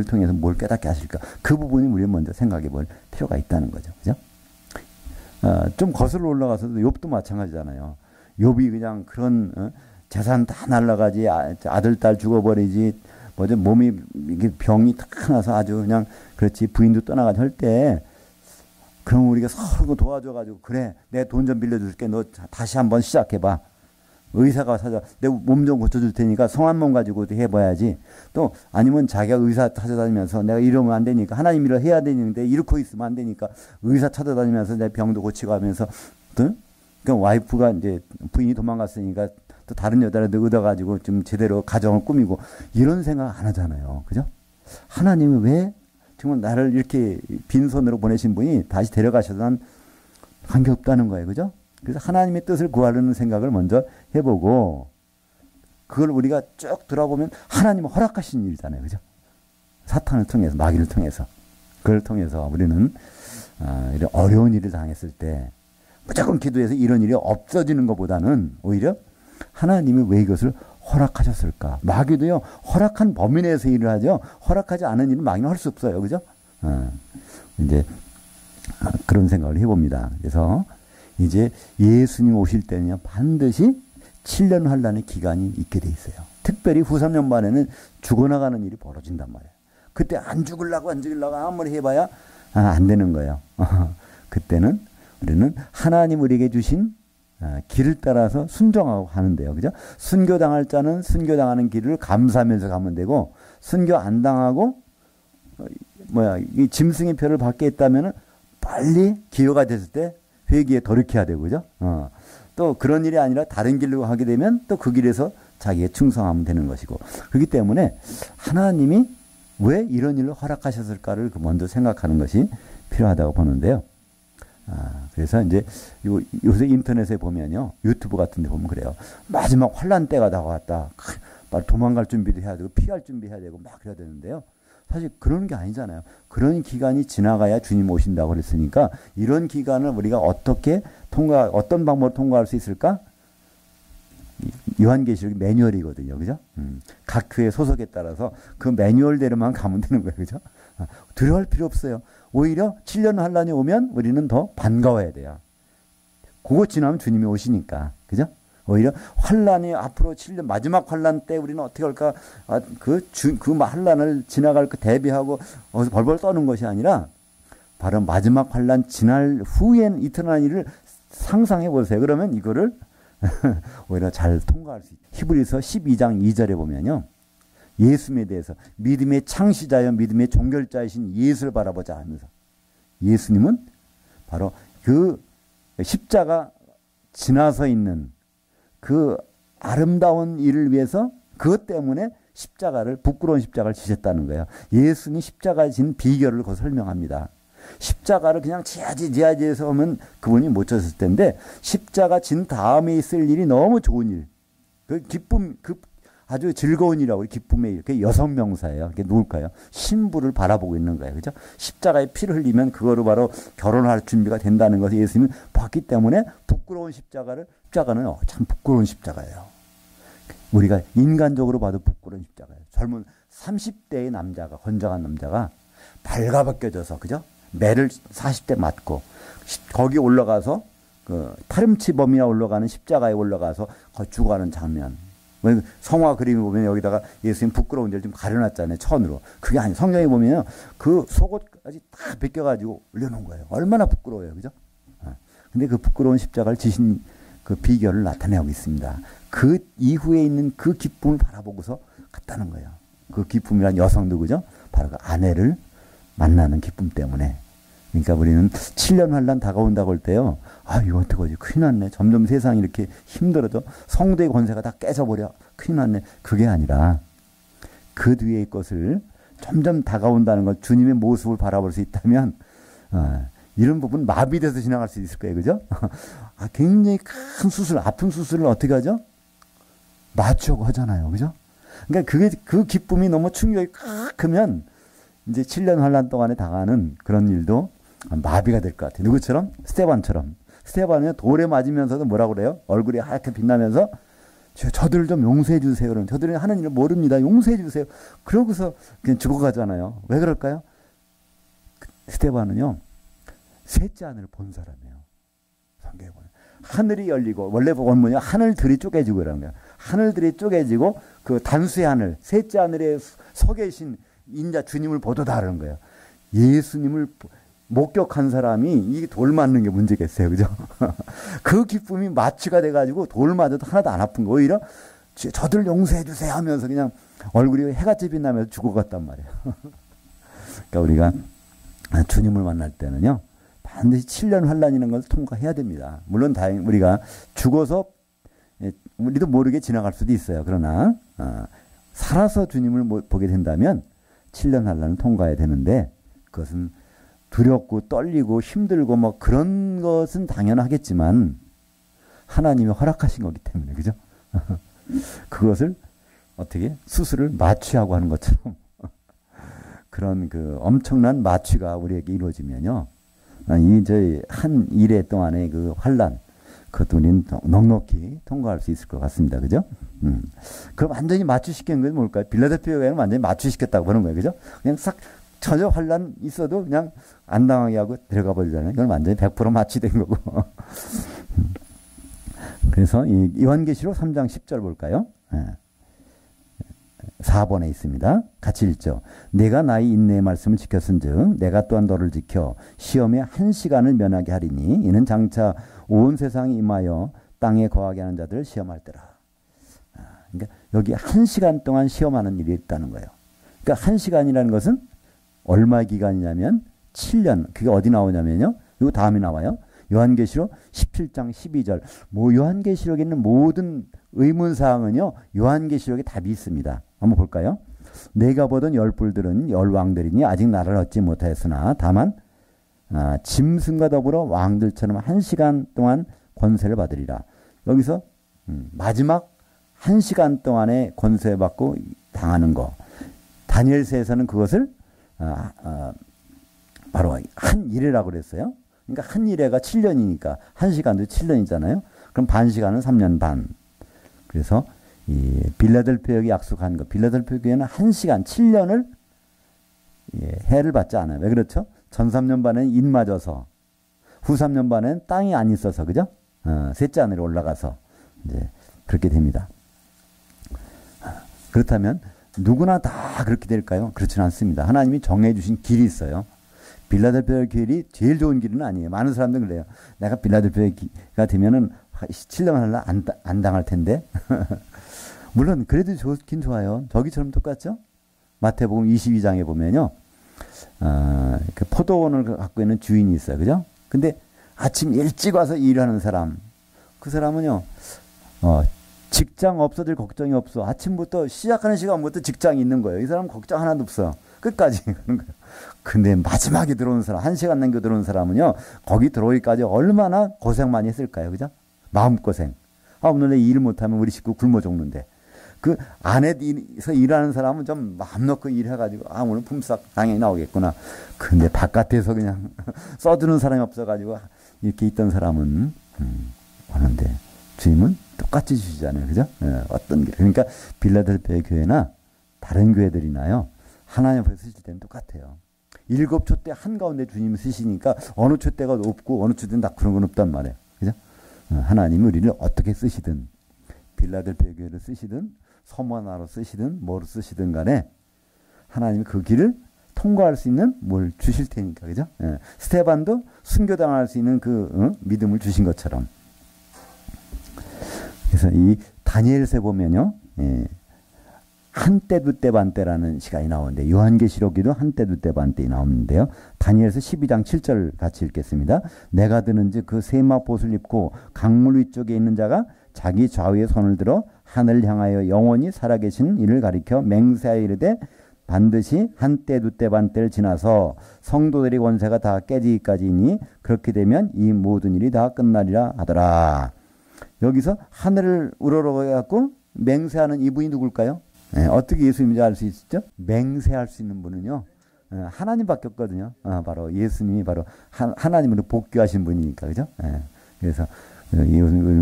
통해서 뭘 깨닫게 하실까. 그 부분이 우리는 먼저 생각해 볼 필요가 있다는 거죠. 그죠? 좀 거슬러 올라가서도 욥도 마찬가지잖아요. 욥이 그냥 그런 재산 다 날라가지, 아들, 딸 죽어버리지, 몸이, 이게 병이 탁 나서 아주 그냥, 그렇지, 부인도 떠나가지 할 때, 그럼 우리가 서로 도와줘가지고, 그래, 내 돈 좀 빌려줄게. 너 다시 한번 시작해봐. 의사가 내 몸 좀 고쳐줄 테니까 성한 몸 가지고 해봐야지. 또, 아니면 자기가 의사 찾아다니면서 내가 이러면 안 되니까, 하나님 일을 해야 되는데, 이렇게 있으면 안 되니까, 의사 찾아다니면서 내 병도 고치고 하면서, 또, 그러니까 와이프가 이제 부인이 도망갔으니까, 또 다른 여자를 얻어가지고 좀 제대로 가정을 꾸미고 이런 생각 안 하잖아요. 그죠? 하나님이 왜 정말 나를 이렇게 빈손으로 보내신 분이 다시 데려가셔도 난 관계없다는 거예요. 그죠? 그래서 하나님의 뜻을 구하려는 생각을 먼저 해보고 그걸 우리가 쭉 돌아보면 하나님은 허락하신 일이잖아요. 그죠? 사탄을 통해서, 마귀를 통해서. 그걸 통해서 우리는 이런 어려운 일을 당했을 때 무조건 기도해서 이런 일이 없어지는 것보다는 오히려 하나님이 왜 이것을 허락하셨을까? 마귀도요, 허락한 범위 내에서 일을 하죠. 허락하지 않은 일은 마귀는 할 수 없어요. 그죠? 이제, 그런 생각을 해봅니다. 그래서 이제 예수님 오실 때는요, 반드시 7년 환란의 기간이 있게 돼 있어요. 특별히 후 3년 만에는 죽어나가는 일이 벌어진단 말이에요. 그때 안 죽으려고 아무리 해봐야 안 되는 거예요. 그때는 우리는 하나님 우리에게 주신 길을 따라서 순종하고 하는데요. 그죠? 순교당할 자는 순교당하는 길을 감사하면서 가면 되고, 순교 안 당하고, 이 짐승의 표를 받게 했다면은 빨리 기회가 됐을 때 회개에 돌이켜야 되고, 그죠? 또 그런 일이 아니라 다른 길로 하게 되면 또 그 길에서 자기의 충성하면 되는 것이고. 그렇기 때문에 하나님이 왜 이런 일을 허락하셨을까를 먼저 생각하는 것이 필요하다고 보는데요. 그래서 이제 요새 인터넷에 보면요, 유튜브 같은 데 보면 그래요. 마지막 환란 때가 다가왔다. 빨리 도망갈 준비도 해야 되고 피할 준비해야 되고 막 그래야 되는데요. 사실 그런 게 아니잖아요. 그런 기간이 지나가야 주님 오신다고 그랬으니까 이런 기간을 우리가 어떻게 어떤 방법으로 통과할 수 있을까? 요한계시록 매뉴얼이거든요. 그죠? 각 교회 소속에 따라서 그 매뉴얼대로만 가면 되는 거예요. 그죠? 두려워할 필요 없어요. 오히려 7년 환란이 오면 우리는 더 반가워야 돼요. 그거 지나면 주님이 오시니까. 그죠? 오히려 환란이 앞으로 7년 마지막 환란 때 우리는 어떻게 할까? 그 환란을 지나갈 거 대비하고 어디서 벌벌 떠는 것이 아니라 바로 마지막 환란 지날 후엔 이터널 일을 상상해 보세요. 그러면 이거를 오히려 잘 통과할 수 있어요. 히브리서 12장 2절에 보면요. 예수님에 대해서 믿음의 창시자여 믿음의 종결자이신 예수를 바라보자 하면서 예수님은 바로 그 십자가 지나서 있는 그 아름다운 일을 위해서 그것 때문에 부끄러운 십자가를 지셨다는 거예요. 예수님이 십자가에 진 비결을 그 설명합니다. 십자가를 그냥 지하지에서 오면 그분이 못 졌을 텐데 십자가 진 다음에 있을 일이 너무 좋은 일. 그 기쁨, 아주 즐거운 일이라고 기쁨의 일. 그게 여성 명사예요. 그게 누굴까요? 신부를 바라보고 있는 거예요. 그죠? 십자가에 피를 흘리면 그거로 바로 결혼할 준비가 된다는 것을 예수님은 봤기 때문에 부끄러운 십자가는 참 부끄러운 십자가예요. 우리가 인간적으로 봐도 부끄러운 십자가예요. 젊은 30대의 남자가, 건장한 남자가 발가벗겨져서, 그죠? 매를 40대 맞고, 거기 올라가서, 타름치범이나 올라가는 십자가에 올라가서 죽어가는 장면. 성화 그림을 보면 여기다가 예수님 부끄러운 데를 좀 가려놨잖아요. 천으로. 그게 아니에요. 성경에 보면 그 속옷까지 다 벗겨가지고 올려놓은 거예요. 얼마나 부끄러워요. 그죠? 근데 그 부끄러운 십자가를 지신 그 비결을 나타내고 있습니다. 그 이후에 있는 그 기쁨을 바라보고서 갔다는 거예요. 그 기쁨이란 여성도 그죠? 바로 그 아내를 만나는 기쁨 때문에. 그러니까 우리는 7년 환란 다가온다고 할 때요. 이거 어떡하지? 큰일 났네. 점점 세상이 이렇게 힘들어져. 성도의 권세가 다 깨져버려. 큰일 났네. 그게 아니라 그 뒤의 것을 점점 다가온다는 것, 주님의 모습을 바라볼 수 있다면 이런 부분 마비돼서 지나갈 수 있을 거예요. 그죠? 굉장히 큰 수술, 아픈 수술을 어떻게 하죠? 맞추고 하잖아요. 그죠? 그러니까 그 기쁨이 너무 충격이 크면 이제 7년 환란 동안에 당하는 그런 일도 마비가 될 것 같아요. 누구처럼? 스테반처럼. 스테반은 돌에 맞으면서도 뭐라고 그래요? 얼굴이 하얗게 빛나면서 저들을 좀 용서해 주세요. 그러면 저들은 하는 일을 모릅니다. 용서해 주세요. 그러고서 그냥 죽어가잖아요. 왜 그럴까요? 스테반은요. 셋째 하늘을 본 사람이에요. 성경에 보면. 하늘이 열리고 원래 원문이 하늘들이 쪼개지고 이러는 거예요. 하늘들이 쪼개지고 그 단수의 하늘, 셋째 하늘에 서 계신 인자 주님을 보도다라는 거예요. 예수님을 목격한 사람이 이 돌 맞는 게 문제겠어요. 그죠? 그 기쁨이 마취가 돼가지고 돌 맞아도 하나도 안 아픈 거. 오히려 저들 용서해 주세요 하면서 그냥 얼굴이 해같이 빛나면서 죽어갔단 말이에요. 그러니까 우리가 주님을 만날 때는요. 반드시 7년 환란이라는 걸 통과해야 됩니다. 물론 다행히 우리가 죽어서 우리도 모르게 지나갈 수도 있어요. 그러나 살아서 주님을 보게 된다면 7년 환란을 통과해야 되는데 그것은 두렵고 떨리고 힘들고 뭐 그런 것은 당연하겠지만 하나님이 허락하신 거기 때문에 그죠? 그것을 어떻게 스스로를 마취하고 하는 것처럼 그런 그 엄청난 마취가 우리에게 이루어지면요. 이 저희 한 일해 동안의 그 환란 그것도 우리는 넉넉히 통과할 수 있을 것 같습니다. 그죠? 그럼 완전히 마취시키는 건 뭘까요? 빌라델피아 교회는 완전히 마취시켰다고 보는 거예요. 그죠? 그냥 싹 전혀 환란 있어도 그냥 안 당하게 하고 들어가 버리잖아요. 이건 완전히 100% 마취된 거고. 그래서 이 요한계시록 3장 10절 볼까요? 4번에 있습니다. 같이 읽죠. 내가 나의 인내의 말씀을 지켰은즉 내가 또한 너를 지켜 시험에 1시간을 면하게 하리니 이는 장차 온 세상이 임하여 땅에 거하게 하는 자들을 시험할 때라. 그러니까 여기 1시간 동안 시험하는 일이 있다는 거예요. 그러니까 1시간이라는 것은 얼마 기간이냐면 7년. 그게 어디 나오냐면요. 이거 다음에 나와요. 요한계시록 17장 12절. 요한계시록에 있는 모든 의문사항은요. 요한계시록에 답이 있습니다. 한번 볼까요? 내가 보던 열불들은 열왕들이니 아직 나를 얻지 못하였으나 다만 짐승과 더불어 왕들처럼 1시간 동안 권세를 받으리라. 여기서 마지막 1시간 동안의 권세 받고 당하는 거. 다니엘서에서는 그것을 바로 한 일회라고 그랬어요. 그러니까 한 일회가 7년이니까 1시간도 7년이잖아요. 그럼 반 시간은 3년 반. 그래서 이 빌라델피아에 약속한 거. 빌라델피아 교회는 1시간 7년을 해를 받지 않아요. 왜 그렇죠? 전 3년 반에는 인 맞아서 후 3년 반에는 땅이 안 있어서 그죠? 셋째 하늘에 올라가서 이제 그렇게 됩니다. 그렇다면 누구나 다 그렇게 될까요? 그렇지는 않습니다. 하나님이 정해 주신 길이 있어요. 빌라델피아 길이 제일 좋은 길은 아니에요. 많은 사람들은 그래요. 내가 빌라델피아가 되면은 7년 하려 안 당할 텐데. 물론 그래도 좋긴 좋아요. 저기처럼 똑같죠? 마태복음 22장에 보면요. 그 포도원을 갖고 있는 주인이 있어요. 그죠? 근데 아침 일찍 와서 일하는 사람. 그 사람은요. 직장 없어질 걱정이 없어. 아침부터 시작하는 시간부터 직장이 있는 거예요. 이 사람 걱정 하나도 없어요. 끝까지 그런 거예요. 근데 마지막에 들어온 사람, 1시간 남겨 들어온 사람은요. 거기 들어오기까지 얼마나 고생 많이 했을까요. 그죠? 마음고생. 오늘 내 일 못하면 우리 식구 굶어 죽는데. 그 안에서 일하는 사람은 좀 마음 놓고 일해가지고 오늘 품삯 당연히 나오겠구나. 근데 바깥에서 그냥 써주는 사람이 없어가지고 이렇게 있던 사람은 하는데 주님은 똑같이 주시잖아요. 그죠? 어떤 게. 그러니까 빌라델피아 교회나 다른 교회들이나요. 하나님 앞에 쓰실 때는 똑같아요. 7촛대 한가운데 주님이 쓰시니까 어느 촛대가 높고 어느 촛대는 다 그런 건 없단 말이에요. 그죠? 하나님이 우리를 어떻게 쓰시든 빌라델피아 교회를 쓰시든 서머나로 쓰시든 뭐로 쓰시든 간에 하나님이 그 길을 통과할 수 있는 뭘 주실 테니까. 그죠? 스테반도 순교당할 수 있는 그 믿음을 주신 것처럼. 그래서 이 다니엘서에 보면요. 한때 두때 반때라는 시간이 나오는데 요한계시록에도 한때 두때 반때 나오는데요. 다니엘서 12장 7절 같이 읽겠습니다. 내가 드는즉 그 세마 보슬 입고 강물 위쪽에 있는 자가 자기 좌우에 손을 들어 하늘을 향하여 영원히 살아계신 이를 가리켜 맹세하여 이르되 반드시 한때 두때 반때를 지나서 성도들의 권세가 다 깨지기까지이니 그렇게 되면 이 모든 일이 다 끝나리라 하더라. 여기서 하늘을 우러러가갖고 맹세하는 이분이 누굴까요? 어떻게 예수님인지 알 수 있죠? 맹세할 수 있는 분은요. 하나님밖에 없거든요. 바로 예수님이 바로 하나님으로 복귀하신 분이니까. 그죠? 그래서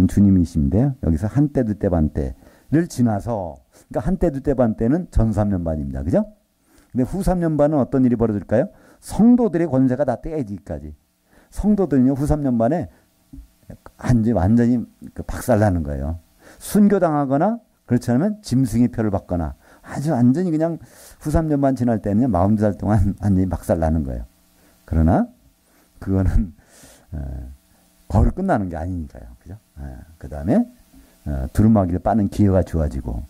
주님이신데요. 여기서 한때 두때 반때를 지나서 그러니까 한때 두때 반때는 전 3년 반입니다. 그죠? 근데 후 3년 반은 어떤 일이 벌어질까요? 성도들의 권세가 다 떼지기까지. 성도들은요. 후 3년 반에 완전히 박살나는 거예요. 순교당하거나 그렇지 않으면 짐승의 표를 받거나 아주 완전히 그냥 후 3년 반 지날 때는 42살 동안 완전히 박살나는 거예요. 그러나 그거는 거울 끝나는 게 아니니까요. 그죠? 그 다음에 두루마기를 빠는 기회가 주어지고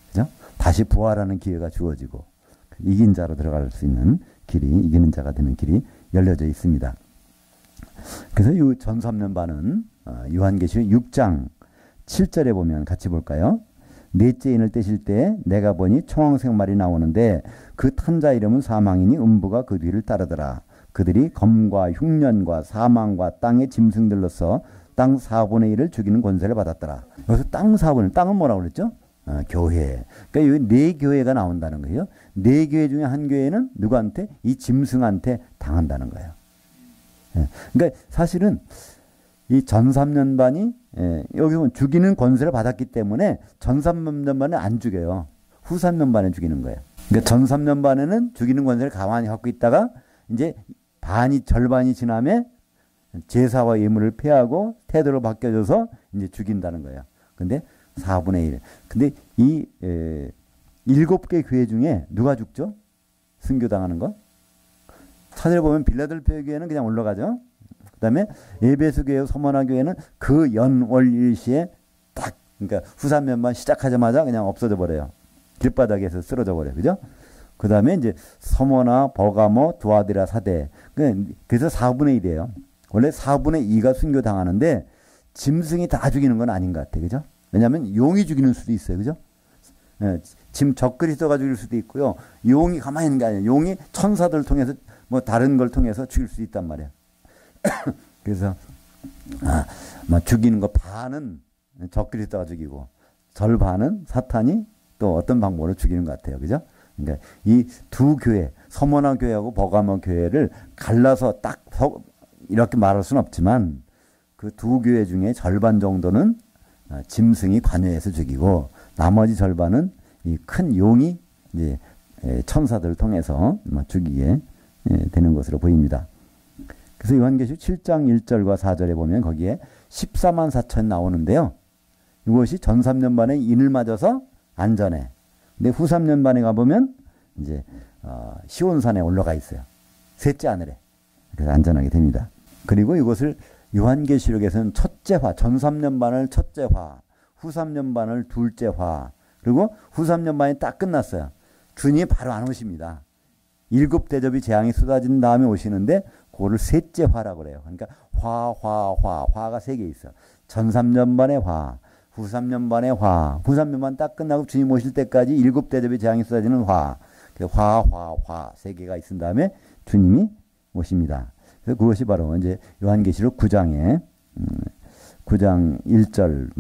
그죠? 다시 부활하는 기회가 주어지고 이긴 자로 들어갈 수 있는 길이 이기는 자가 되는 길이 열려져 있습니다. 그래서 이 전 3년 반은 요한계시록 6장 7절에 보면 같이 볼까요? 넷째 인을 떼실 때 내가 보니 청황색 말이 나오는데 그 탄자 이름은 사망이니 음부가 그 뒤를 따르더라. 그들이 검과 흉년과 사망과 땅의 짐승들로서 땅 4분의 1을 죽이는 권세를 받았더라. 여기서 땅 4분의 1, 땅은 뭐라고 그랬죠? 교회. 그러니까 여기 네 교회가 나온다는 거예요. 네 교회 중에 한 교회는 누구한테? 이 짐승한테 당한다는 거예요. 그러니까 사실은 이 전 3년반이 여기서 죽이는 권세를 받았기 때문에 전 3년반은 안 죽여요. 후 3년반에 죽이는 거예요. 그러니까 전 3년반에는 죽이는 권세를 가만히 갖고 있다가 이제 절반이 지나면 제사와 예물을 폐하고 태도를 바뀌어줘서 이제 죽인다는 거예요. 근데 4분의 1. 근데 이 7개 교회 중에 누가 죽죠? 순교당하는 거? 찾아보면 빌라델피아 교회는 그냥 올라가죠. 그 다음에 에베소 교회, 서머나 교회는 그 연월일시에 딱, 그러니까 후삼년반 시작하자마자 그냥 없어져 버려요. 길바닥에서 쓰러져 버려요. 그죠? 그 다음에 이제 서머나, 버가모, 두아디라, 사대. 그래서 4분의 1이에요. 원래 4분의 2가 순교당하는데 짐승이 다 죽이는 건 아닌 것 같아요. 그죠? 왜냐하면 용이 죽이는 수도 있어요. 그죠? 적그리스도가 죽일 수도 있고요. 용이 가만히 있는 게 아니에요. 용이 천사들 통해서 뭐 다른 걸 통해서 죽일 수 있단 말이에요. 그래서 죽이는 거 반은 적그리스도가 죽이고 절반은 사탄이 또 어떤 방법으로 죽이는 것 같아요. 그죠? 그러니까 이 두 교회, 서머나 교회하고 버가모 교회를 갈라서 딱 이렇게 말할 수는 없지만 그 두 교회 중에 절반 정도는 짐승이 관여해서 죽이고 나머지 절반은 이 큰 용이 이제 천사들을 통해서 죽이게 되는 것으로 보입니다. 그래서 요한계시록 7장 1절과 4절에 보면 거기에 14만 4천 나오는데요. 이것이 전 3년반에 인을 맞아서 안전해. 근데 후 3년반에 가보면 이제 시온산에 올라가 있어요. 셋째 하늘에. 그래서 안전하게 됩니다. 그리고 이것을 요한계시록에서는 첫째화, 전 3년반을 첫째화, 후 3년반을 둘째화, 그리고 후 3년반이 딱 끝났어요. 주님이 바로 안 오십니다. 7대접이 재앙이 쏟아진 다음에 오시는데 그거를 셋째 화라고 그래요. 그러니까 화가 3개 있어. 전 3년반의 화, 후 3년반의 화, 후 3년반 딱 끝나고 주님 오실 때까지 7대접이 재앙이 쏟아지는 화, 화 3개가 있은 다음에 주님이 오십니다. 그래서 그것이 바로 이제 요한계시록 9장에 9장 1절,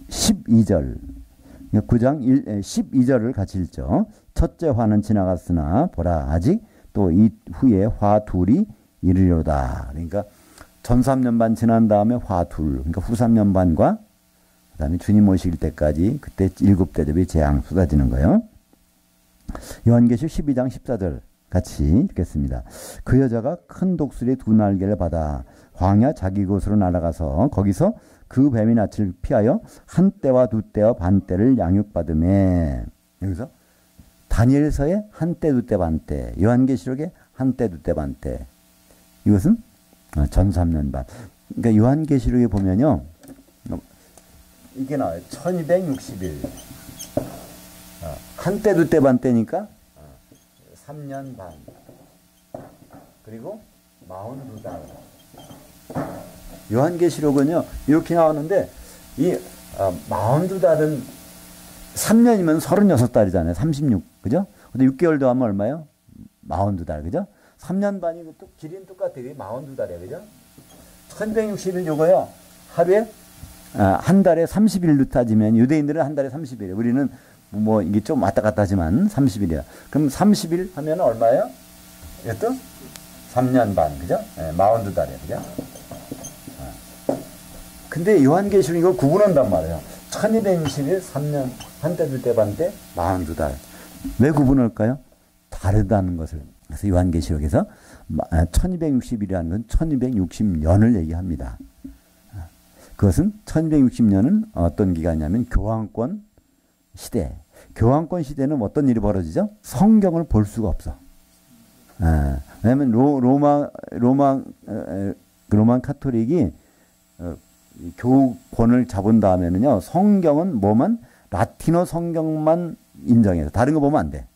12절, 9장 12절을 같이 읽죠. 첫째 화는 지나갔으나 보라 아직 또 이 후에 화 둘이 이르려다. 그러니까 전 3년반 지난 다음에 화 둘, 그러니까 후 3년반과 그 다음에 주님 오실 때까지 그때 7대접이 재앙 쏟아지는 거예요. 요한계시록 12장 14절 같이 읽겠습니다. 그 여자가 큰 독수리의 2날개를 받아 광야 자기 곳으로 날아가서 거기서 그 뱀이 낯을 피하여 한 떼와 두 떼와 반 떼를 양육받으매. 여기서 다니엘서에 한 떼, 두 떼, 반 떼, 요한계시록에 한 떼, 두 떼, 반 떼. 이것은 전 3년반. 그러니까 요한계시록에 보면요. 이게 나와요. 1260일. 한 떼, 두 떼, 반 떼니까 3년 반. 그리고 42달. 요한계시록은요, 이렇게 나오는데, 이 42달은 3년이면 36달이잖아요. 36. 그죠? 근데 6개월 더하면 얼마요? 42달. 그죠? 3년 반이 또 길이는 똑같아요. 42달이에요. 그죠? 1260일 요거요. 하루에, 한 달에 30일로 따지면, 유대인들은 한 달에 30일. 우리는 뭐, 이게 좀 왔다 갔다 하지만 30일이야. 그럼 30일 하면 얼마예요? 이것도 3년 반. 그죠? 42달이에요. 그죠? 근데 요한계시록 이걸 구분한단 말이에요. 1260일, 3년, 한때, 둘때, 반때, 42달. 왜 구분할까요? 다르다는 것을. 그래서 요한계시록에서 1260일이라는 건 1260년을 얘기합니다. 그것은 1260년은 어떤 기간이냐면 교황권 시대. 교황권 시대는 어떤 일이 벌어지죠? 성경을 볼 수가 없어. 왜냐하면 로만 카톨릭이 교권을 잡은 다음에는요, 성경은 뭐만 라틴어 성경만 인정해서 다른 거 보면 안 돼.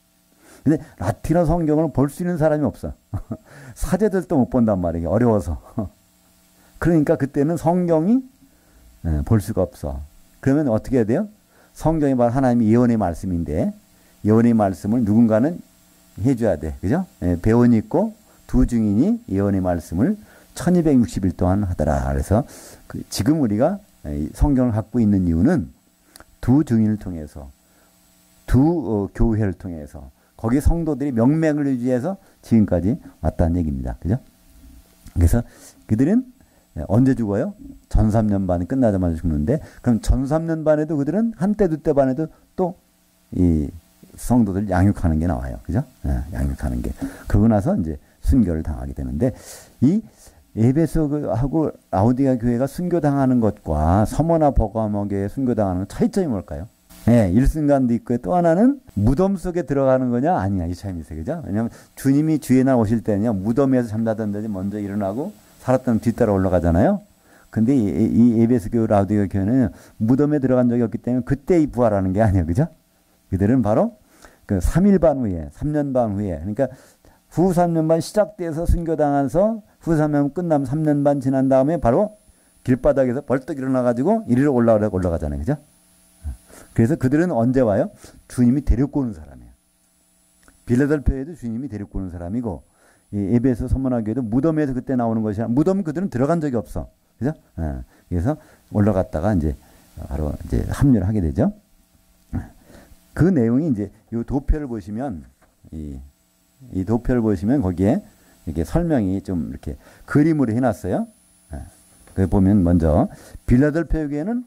근데 라틴어 성경을 볼 수 있는 사람이 없어. 사제들도 못 본단 말이에요. 어려워서. 그러니까 그때는 성경이 볼 수가 없어. 그러면 어떻게 해야 돼요? 성경이 바로 하나님의 예언의 말씀인데 예언의 말씀을 누군가는 해줘야 돼. 그죠? 예, 배원이 있고 두 증인이 예언의 말씀을 1260일 동안 하더라. 그래서 지금 우리가 성경을 갖고 있는 이유는 두 증인을 통해서 두 교회를 통해서 거기 성도들이 명맥을 유지해서 지금까지 왔다는 얘기입니다. 그죠? 그래서 그들은 언제 죽어요? 전 3년 반이 끝나자마자 죽는데 그럼 전 3년 반에도 그들은 한때 두때 반에도 또 이 성도들 양육하는 게 나와요. 그죠? 예, 양육하는 게. 그러고 나서 이제 순교를 당하게 되는데 이 에베소하고 라오디게아 교회가 순교당하는 것과 서머나 버가모 교회 순교당하는 차이점이 뭘까요? 예, 일순간도 있고 또 하나는 무덤 속에 들어가는 거냐 아니냐 이 차이입니다. 그죠? 왜냐하면 주님이 주의 날 오실 때는요 무덤에서 잠자던 데지 먼저 일어나고 살았던 뒤따라 올라가잖아요. 근데 이 에베소 교회 라오디게아 교회는 무덤에 들어간 적이 없기 때문에 그때 이 부활하는 게 아니에요. 그죠? 그들은 바로 그 3일 반 후에 3년 반 후에 그러니까 후 3년 반 시작돼서 순교당해서 후 3년 끝나면 3년 반 지난 다음에 바로 길바닥에서 벌떡 일어나가지고 이리로 올라가잖아요. 그죠? 그래서 그들은 언제 와요? 주님이 데리고 오는 사람이에요. 빌라델피아에도 주님이 데리고 오는 사람이고 이 에베소 서머나 교회도 무덤에서 그때 나오는 것이 아니라 무덤 그들은 들어간 적이 없어. 그죠? 그래서 올라갔다가 이제 바로 이제 합류를 하게 되죠. 그 내용이 이제 이 도표를 보시면 이 도표를 보시면 거기에 이렇게 설명이 좀 이렇게 그림으로 해놨어요. 그 보면 먼저 빌라델피아 교회는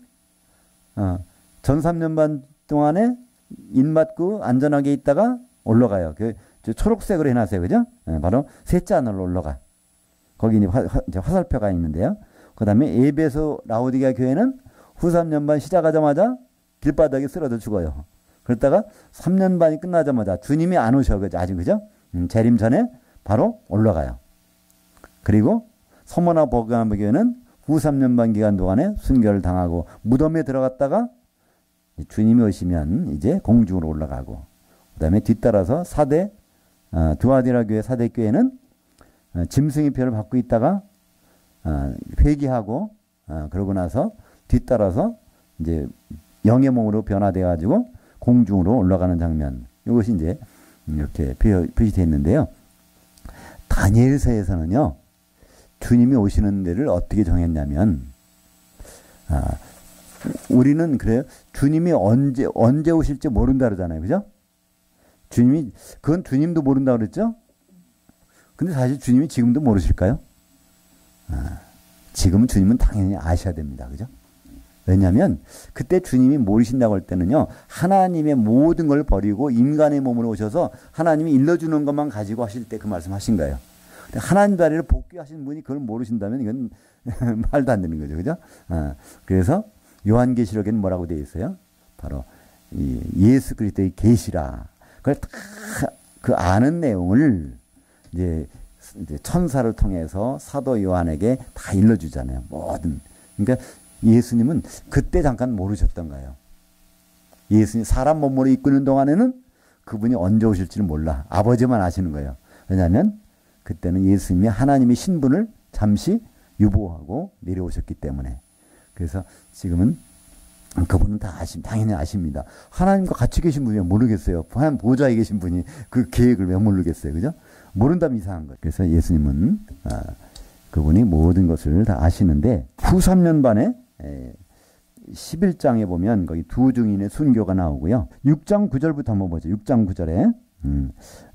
전 3년 반 동안에 입맞고 안전하게 있다가 올라가요. 그 초록색으로 해놨어요. 그죠? 바로 셋째 하늘로 올라가. 거기 이제 화살표가 있는데요. 그 다음에 에베소 라오디게아 교회는 후 3년 반 시작하자마자 길바닥에 쓰러져 죽어요. 그러다가 3년 반이 끝나자마자 주님이 안 오셔. 아직 그죠? 재림 전에 바로 올라가요. 그리고 서머나 버가모 교회는 후 3년 반 기간 동안에 순교를 당하고 무덤에 들어갔다가 주님이 오시면 이제 공중으로 올라가고 그 다음에 뒤따라서 두아디라 교회 사대 교회는 짐승의 표를 받고 있다가 회개하고 그러고 나서 뒤따라서 이제 영의 몸으로 변화되어 가지고 공중으로 올라가는 장면. 이것이 이제 이렇게 표시되어 있는데요. 다니엘서에서는요. 주님이 오시는 데를 어떻게 정했냐면 우리는 그래요. 주님이 언제 오실지 모른다 그러잖아요. 그죠? 그건 주님도 모른다 그랬죠? 근데 사실 주님이 지금도 모르실까요? 지금은 주님은 당연히 아셔야 됩니다. 그죠? 왜냐하면 그때 주님이 모르신다고 할 때는요. 하나님의 모든 걸 버리고 인간의 몸으로 오셔서 하나님이 일러주는 것만 가지고 하실 때 그 말씀하신 거예요. 하나님 자리를 복귀하신 분이 그걸 모르신다면 이건 말도 안 되는 거죠. 그죠? 그래서 요한계시록에는 뭐라고 되어 있어요? 바로 이 예수 그리스도의 계시라. 그걸 다 그 아는 내용을 이제 천사를 통해서 사도 요한에게 다 일러주잖아요. 모든. 그러니까 예수님은 그때 잠깐 모르셨던 거예요. 예수님 사람 몸으로 입고 있는 동안에는 그분이 언제 오실지를 몰라. 아버지만 아시는 거예요. 왜냐하면 그때는 예수님이 하나님의 신분을 잠시 유보하고 내려오셨기 때문에. 그래서 지금은 그분은 다 당연히 아십니다. 하나님과 같이 계신 분이 모르겠어요. 하나님 보좌에 계신 분이 그 계획을 왜 모르겠어요. 그죠? 모른다면 이상한 거예요. 그래서 예수님은 그분이 모든 것을 다 아시는데 후 3년 반에 11장에 보면 거기 두 증인의 순교가 나오고요. 6장 9절부터 한번 보죠. 6장 9절에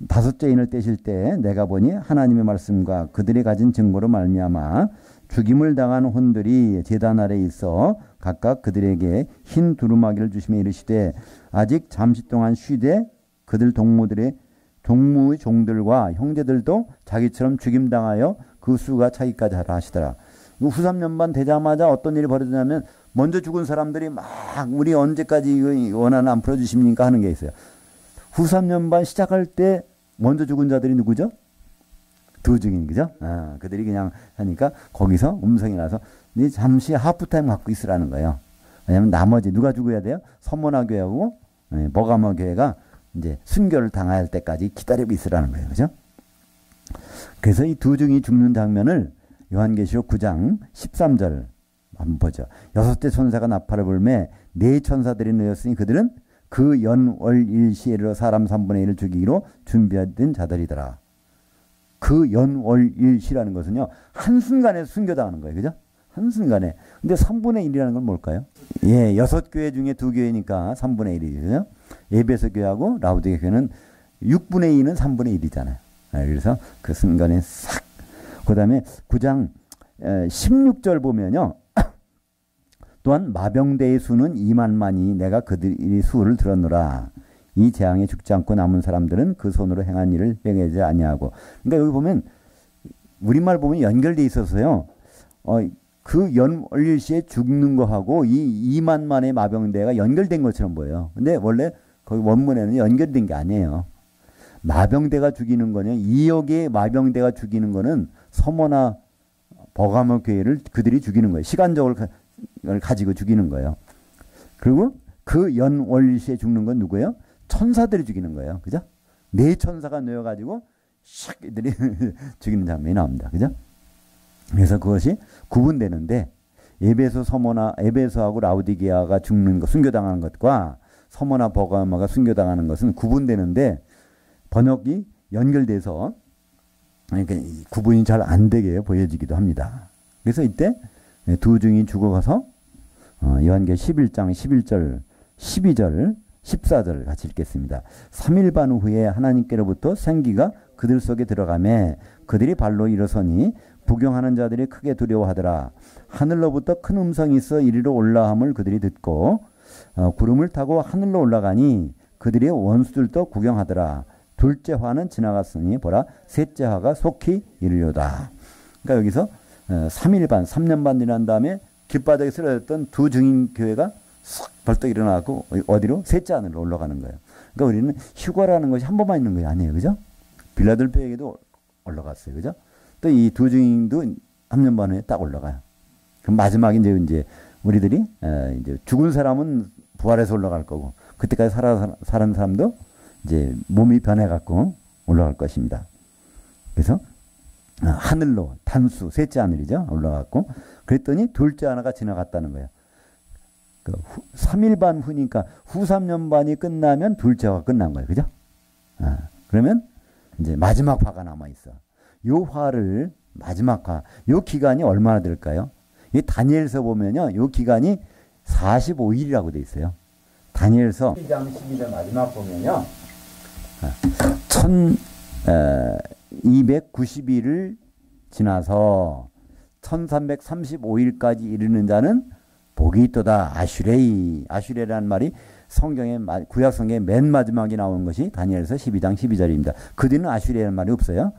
다섯째 인을 떼실 때 내가 보니 하나님의 말씀과 그들이 가진 증거로 말미암아 죽임을 당한 혼들이 제단 아래 있어 각각 그들에게 흰 두루마기를 주시며 이르시되 아직 잠시 동안 쉬되 그들 동무의 종들과 형제들도 자기처럼 죽임당하여 그 수가 차기까지 하라 하시더라. 후 3년 반 되자마자 어떤 일이 벌어지냐면 먼저 죽은 사람들이 막 우리 언제까지 원하는 안 풀어주십니까 하는 게 있어요. 후 3년 반 시작할 때 먼저 죽은 자들이 누구죠? 두 증인, 그죠? 그들이 그냥 하니까 거기서 음성이 나서 네 잠시 하프타임 갖고 있으라는 거예요. 왜냐하면 나머지 누가 죽어야 돼요? 서머나 교회하고 버가모 교회가 이제 순교를 당할 때까지 기다리고 있으라는 거예요. 그죠? 그래서 이 두 증이 죽는 장면을 요한계시록 9장 13절 한번 보죠. 6대 천사가 나팔을 불매 네 천사들이 놓였으니 그들은 그 연월일시로 사람 3분의 1을 죽이기로 준비된 자들이더라. 그 연월일시라는 것은요. 한순간에 순교당하는 거예요. 그죠? 한순간에. 근데 3분의 1이라는 건 뭘까요? 예, 6교회 중에 2교회니까 3분의 1이죠. 에베소 교회하고 라우디게 교회는 6분의 2는 3분의 1이잖아요. 그래서 그 순간에 싹. 그 다음에 9장 16절 보면요. 또한 마병대의 수는 2만만이 내가 그들의 수를 들었노라. 이 재앙에 죽지 않고 남은 사람들은 그 손으로 행한 일을 행하지 아니하고. 그러니까 여기 보면 우리말 보면 연결돼 있어서요. 그 연월일시에 죽는 거하고 이 2만만의 마병대가 연결된 것처럼 보여요. 근데 원래 거기 원문에는 연결된 게 아니에요. 마병대가 죽이는 거냐, 2억의 마병대가 죽이는 거는 서머나 버가모 교회를 그들이 죽이는 거예요. 시간적으로 가지고 죽이는 거예요. 그리고 그 연월시에 죽는 건 누구예요? 천사들이 죽이는 거예요. 그죠? 네 천사가 놓여가지고 샥 이들이 죽이는 장면이 나옵니다. 그죠? 그래서 그것이 구분되는데 에베소 서머나 에베소하고 라우디게아가 죽는 것, 순교당하는 것과 서머나 버가모가 순교당하는 것은 구분되는데 번역이 연결돼서 그러니까 구분이 잘 안 되게 보여지기도 합니다. 그래서 이때 두 중이 죽어가서 요한계 11장 11절, 12절, 14절 같이 읽겠습니다. 3일 반 후에 하나님께로부터 생기가 그들 속에 들어가매 그들이 발로 일어서니 부경하는 자들이 크게 두려워하더라. 하늘로부터 큰 음성이 있어 이리로 올라함을 그들이 듣고 구름을 타고 하늘로 올라가니 그들의 원수들도 구경하더라. 둘째 화는 지나갔으니 보라 셋째 화가 속히 이르려다. 그러니까 여기서 3일 반, 3년 반 지난 다음에 길바닥에 쓰러졌던 두 증인 교회가 싹 벌떡 일어나고 어디로? 셋째 하늘로 올라가는 거예요. 그러니까 우리는 휴가라는 것이 한 번만 있는 게 아니에요. 그죠? 빌라델피아에게도 올라갔어요. 그죠? 또 이 두 증인도 3년 반 후에 딱 올라가요. 그럼 마지막에 이제 우리들이 이제 죽은 사람은 부활해서 올라갈 거고 그때까지 살은 사람도 이제 몸이 변해갖고 올라갈 것입니다. 그래서 하늘로 단수 셋째 하늘이죠. 올라갔고 그랬더니 둘째 하나가 지나갔다는 거예요. 3일 반 후니까 후 3년 반이 끝나면 둘째가 끝난 거예요. 그죠? 그러면 이제 마지막 화가 남아있어. 요 화를 마지막 화, 요 기간이 얼마나 될까요? 이 다니엘서 보면요. 요 기간이 45일이라고 돼 있어요. 다니엘서 1장 12절 마지막 보면요. 1290일을 지나서 1335일까지 이르는 자는 복이 있도다. 아슈레이. 아슈레라는 말이 성경의 구약 성경의 맨 마지막에 나오는 것이 다니엘서 12장 12절입니다. 그 뒤는 아슈레라는 말이 없어요.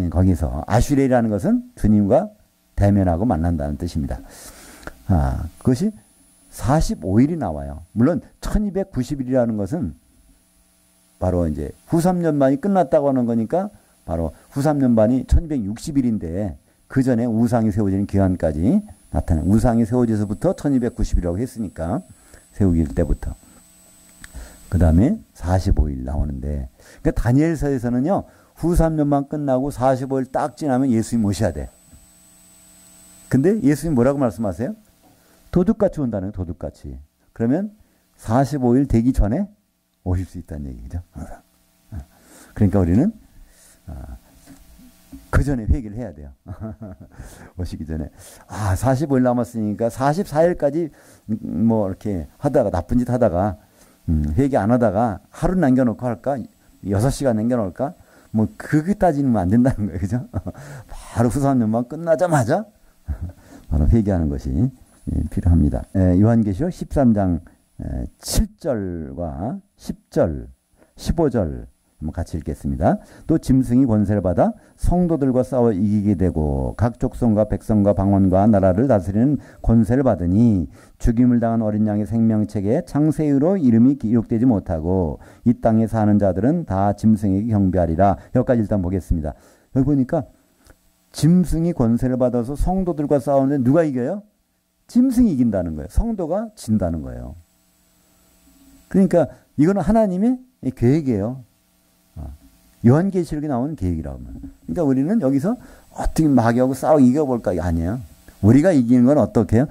거기서 아슈레라는 것은 주님과 대면하고 만난다는 뜻입니다. 그것이 45일이 나와요. 물론 1290일이라는 것은 바로 이제 후 3년 반이 끝났다고 하는 거니까 바로 후 3년 반이 1260일인데 그 전에 우상이 세워지는 기간까지 나타나는 우상이 세워져서부터 1290일이라고 했으니까 세우길 때부터 그 다음에 45일 나오는데 그러니까 다니엘서에서는요 후 3년만 끝나고 45일 딱 지나면 예수님 오셔야 돼. 근데 예수님 뭐라고 말씀하세요? 도둑같이 온다는 거예요. 도둑같이. 그러면 45일 되기 전에 오실 수 있다는 얘기죠. 그러니까 우리는 그 전에 회개를 해야 돼요. 오시기 전에. 45일 남았으니까 44일까지 뭐 이렇게 하다가 나쁜 짓 하다가 회개 안 하다가 하루 남겨놓고 할까? 6시간 남겨놓을까? 뭐 그게 따지면 안 된다는 거예요. 그죠? 바로 후 3년만 끝나자마자 바로 회개하는 것이 필요합니다. 요한계시록 13장 7절과 10절, 15절 한번 같이 읽겠습니다. 또 짐승이 권세를 받아 성도들과 싸워 이기게 되고 각 족속과 백성과 방언과 나라를 다스리는 권세를 받으니 죽임을 당한 어린 양의 생명책에 창세유로 이름이 기록되지 못하고 이 땅에 사는 자들은 다 짐승에게 경배하리라. 여기까지 일단 보겠습니다. 여기 보니까 짐승이 권세를 받아서 성도들과 싸우는데 누가 이겨요? 짐승이 이긴다는 거예요. 성도가 진다는 거예요. 그러니까 이거는 하나님의 계획이에요. 요한계시록에 나오는 계획이라고 하면. 그러니까 우리는 여기서 어떻게 마귀하고 싸워 이겨볼까? 아니에요. 우리가 이기는 건 어떻게 해요?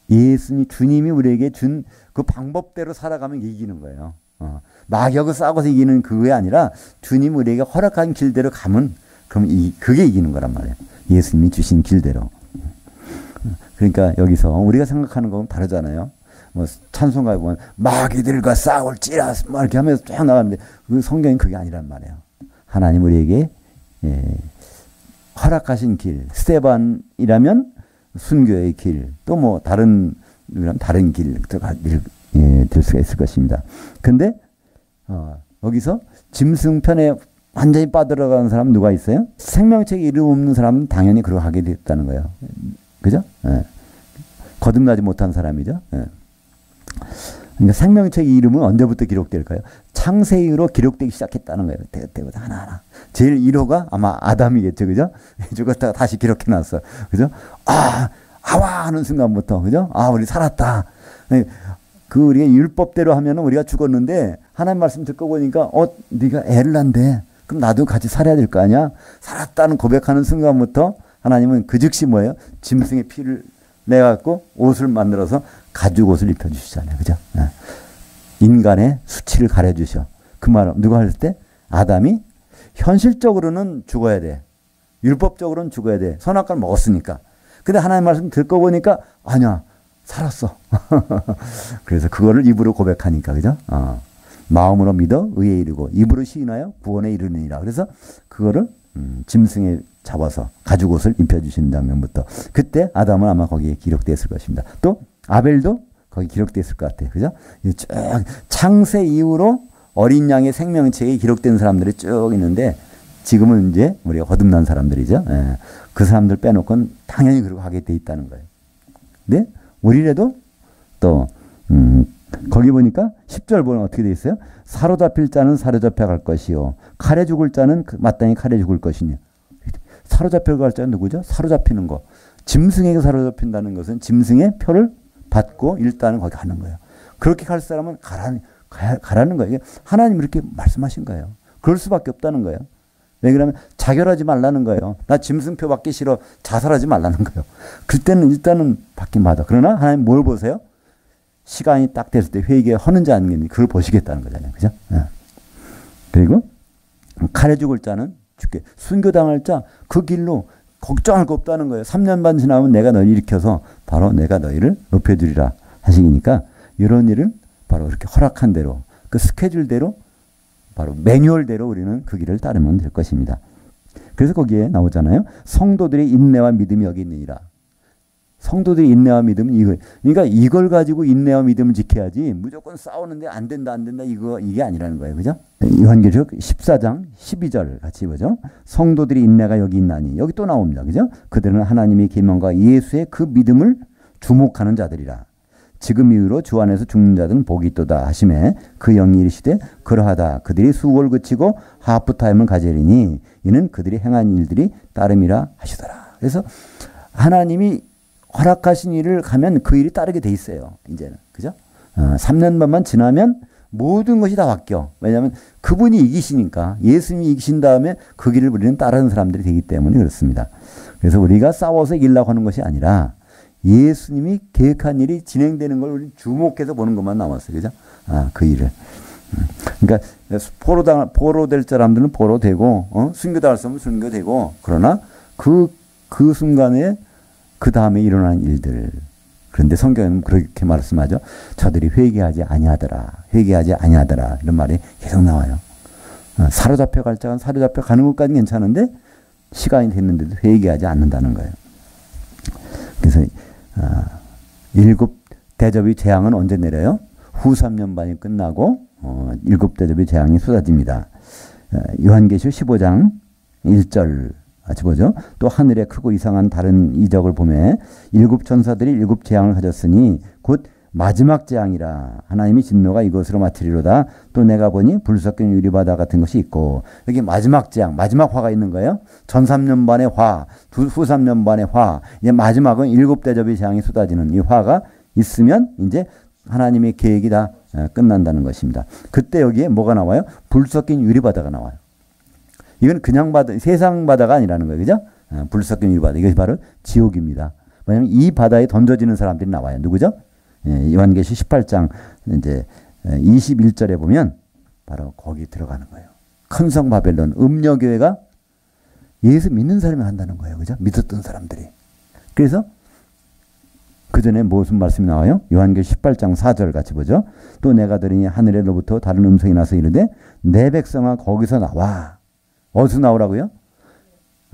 예수님, 주님이 우리에게 준 그 방법대로 살아가면 이기는 거예요. 마격을 싸고서 이기는 그게 아니라 주님 우리에게 허락한 길대로 가면 그럼 그게 이기는 거란 말이에요. 예수님이 주신 길대로. 그러니까 여기서 우리가 생각하는 거는 다르잖아요. 뭐 찬송가에 보면 마귀들과 싸울지라 막 이렇게 하면서 쫙 나가는데 그 성경은 그게 아니란 말이에요. 하나님 우리에게 허락하신 길, 스테반이라면 순교의 길, 또 뭐 다른 길 될 수가 있을 것입니다. 근데 여기서 짐승편에 완전히 빠들어가는 사람은 누가 있어요? 생명책에 이름 없는 사람은 당연히 그러고 하게 됐다는 거예요. 그죠? 예. 거듭나지 못한 사람이죠. 예. 그러니까 생명책 이름은 언제부터 기록될까요? 창세 이후로 기록되기 시작했다는 거예요. 때부터 하나하나. 제일 1호가 아마 아담이겠죠. 그죠? 죽었다가 다시 기록해놨어. 그죠? 아와! 하는 순간부터. 그죠? 우리 살았다. 우리가 율법대로 하면은 우리가 죽었는데 하나님 말씀 듣고 보니까 네가 애를 낳는데 그럼 나도 같이 살아야 될 거 아니야? 살았다는 고백하는 순간부터 하나님은 그 즉시 뭐예요? 짐승의 피를 내갖고 옷을 만들어서 가죽 옷을 입혀주시잖아요. 그죠? 인간의 수치를 가려주셔. 그 말은 누가 할 때? 아담이 현실적으로는 죽어야 돼. 율법적으로는 죽어야 돼. 선악과를 먹었으니까. 근데 하나님 말씀 듣고 보니까 아니야. 살았어. 그래서 그거를 입으로 고백하니까. 그죠? 마음으로 믿어 의에 이르고 입으로 시인하여 구원에 이르느니라. 그래서 그거를 짐승에 잡아서 가죽 옷을 입혀주시는 장면부터 그때 아담은 아마 거기에 기록됐을 것입니다. 또 아벨도 거기 기록됐을 것 같아요. 그죠? 쭉 창세 이후로 어린 양의 생명책에 기록된 사람들이 쭉 있는데 지금은 이제 우리가 거듭난 사람들이죠. 예. 그 사람들 빼놓고는 당연히 그러고 하게 돼 있다는 거예요. 근데 우리라도 또 거기 보니까 10절 보면 어떻게 돼 있어요? 사로잡힐 자는 사로잡혀 갈 것이요 칼에 죽을 자는 마땅히 칼에 죽을 것이냐. 사로잡혀 갈 자는 누구죠? 사로잡히는 거. 짐승에게 사로잡힌다는 것은 짐승의 표를 받고 일단은 거기 가는 거예요. 그렇게 갈 사람은 가라는 거예요. 하나님 이렇게 말씀하신 거예요. 그럴 수밖에 없다는 거예요. 왜 그러면 자결하지 말라는 거예요. 나 짐승표 받기 싫어. 자살하지 말라는 거예요. 그때는 일단은 받긴 받아. 그러나 하나님 뭘 보세요? 시간이 딱 됐을 때 회개에 허는지 아닌지 그걸 보시겠다는 거잖아요. 그죠? 그리고 칼에 죽을 자는 죽게. 순교당할 자 그 길로 걱정할 거 없다는 거예요. 3년 반 지나면 내가 너희를 일으켜서 바로 내가 너희를 높여주리라 하시니까 이런 일은 바로 이렇게 허락한 대로 그 스케줄대로 바로 매뉴얼대로 우리는 그 길을 따르면 될 것입니다. 그래서 거기에 나오잖아요. 성도들의 인내와 믿음이 여기 있느니라. 성도들의 인내와 믿음은 이걸. 그러니까 이걸 가지고 인내와 믿음을 지켜야지 무조건 싸우는데 안 된다 이게 아니라는 거예요. 그죠? 요한계시록 14장 12절 같이 보죠. 성도들의 인내가 여기 있나니. 여기 또 나옵니다. 그죠? 그들은 하나님의 계명과 예수의 그 믿음을 주목하는 자들이라. 지금 이후로 주 안에서 죽는 자들은 복이 있도다 하시매 그 영이 이르시되 그러하다 그들이 수고를 그치고 하프타임을 가지리니 이는 그들이 행한 일들이 따름이라 하시더라. 그래서 하나님이 허락하신 일을 가면 그 일이 따르게 돼 있어요. 이제는. 그죠? 3년 반만 지나면 모든 것이 다 바뀌어. 왜냐하면 그분이 이기시니까 예수님이 이기신 다음에 그 길을 우리는 따르는 사람들이 되기 때문에 그렇습니다. 그래서 우리가 싸워서 이기려고 하는 것이 아니라 예수님이 계획한 일이 진행되는 걸 우리 주목해서 보는 것만 남았어요. 그죠? 그 일을. 그러니까 포로될 사람들은 포로되고 순교당할 사람은 순교되고 그러나 그 순간에 그 다음에 일어난 일들. 그런데 성경은 그렇게 말씀하죠. 저들이 회개하지 아니하더라. 회개하지 아니하더라. 이런 말이 계속 나와요. 사로잡혀 갈 자는 사로잡혀 가는 것까지는 괜찮은데 시간이 됐는데도 회개하지 않는다는 거예요. 그래서 7대접의 재앙은 언제 내려요? 후 3년 반이 끝나고 7대접의 재앙이 쏟아집니다. 요한계시록 15장 1절 같이 보죠. 또 하늘에 크고 이상한 다른 이적을 보매 7 천사들이 7 재앙을 가졌으니 곧 마지막 재앙이라. 하나님이 진노가 이것으로 마치리로다. 또 내가 보니 불 섞인 유리바다 같은 것이 있고. 여기 마지막 재앙, 마지막 화가 있는 거예요. 전 3년 반의 화, 후 3년 반의 화. 이제 마지막은 7대접의 재앙이 쏟아지는 이 화가 있으면 이제 하나님의 계획이 다 끝난다는 것입니다. 그때 여기에 뭐가 나와요? 불 섞인 유리바다가 나와요. 이건 그냥 바다, 세상 바다가 아니라는 거예요. 그죠? 불 섞인 유리바다. 이것이 바로 지옥입니다. 왜냐하면 이 바다에 던져지는 사람들이 나와요. 누구죠? 예, 요한계시 18장 이제 21절에 보면 바로 거기 들어가는 거예요. 큰 성 바벨론 음녀교회가 예수 믿는 사람이 한다는 거예요. 그죠? 믿었던 사람들이. 그래서 그 전에 무슨 말씀이 나와요? 요한계시 18장 4절 같이 보죠. 또 내가 들으니 하늘에로부터 다른 음성이 나서 이르되 내 백성아 거기서 나와. 어디서 나오라고요?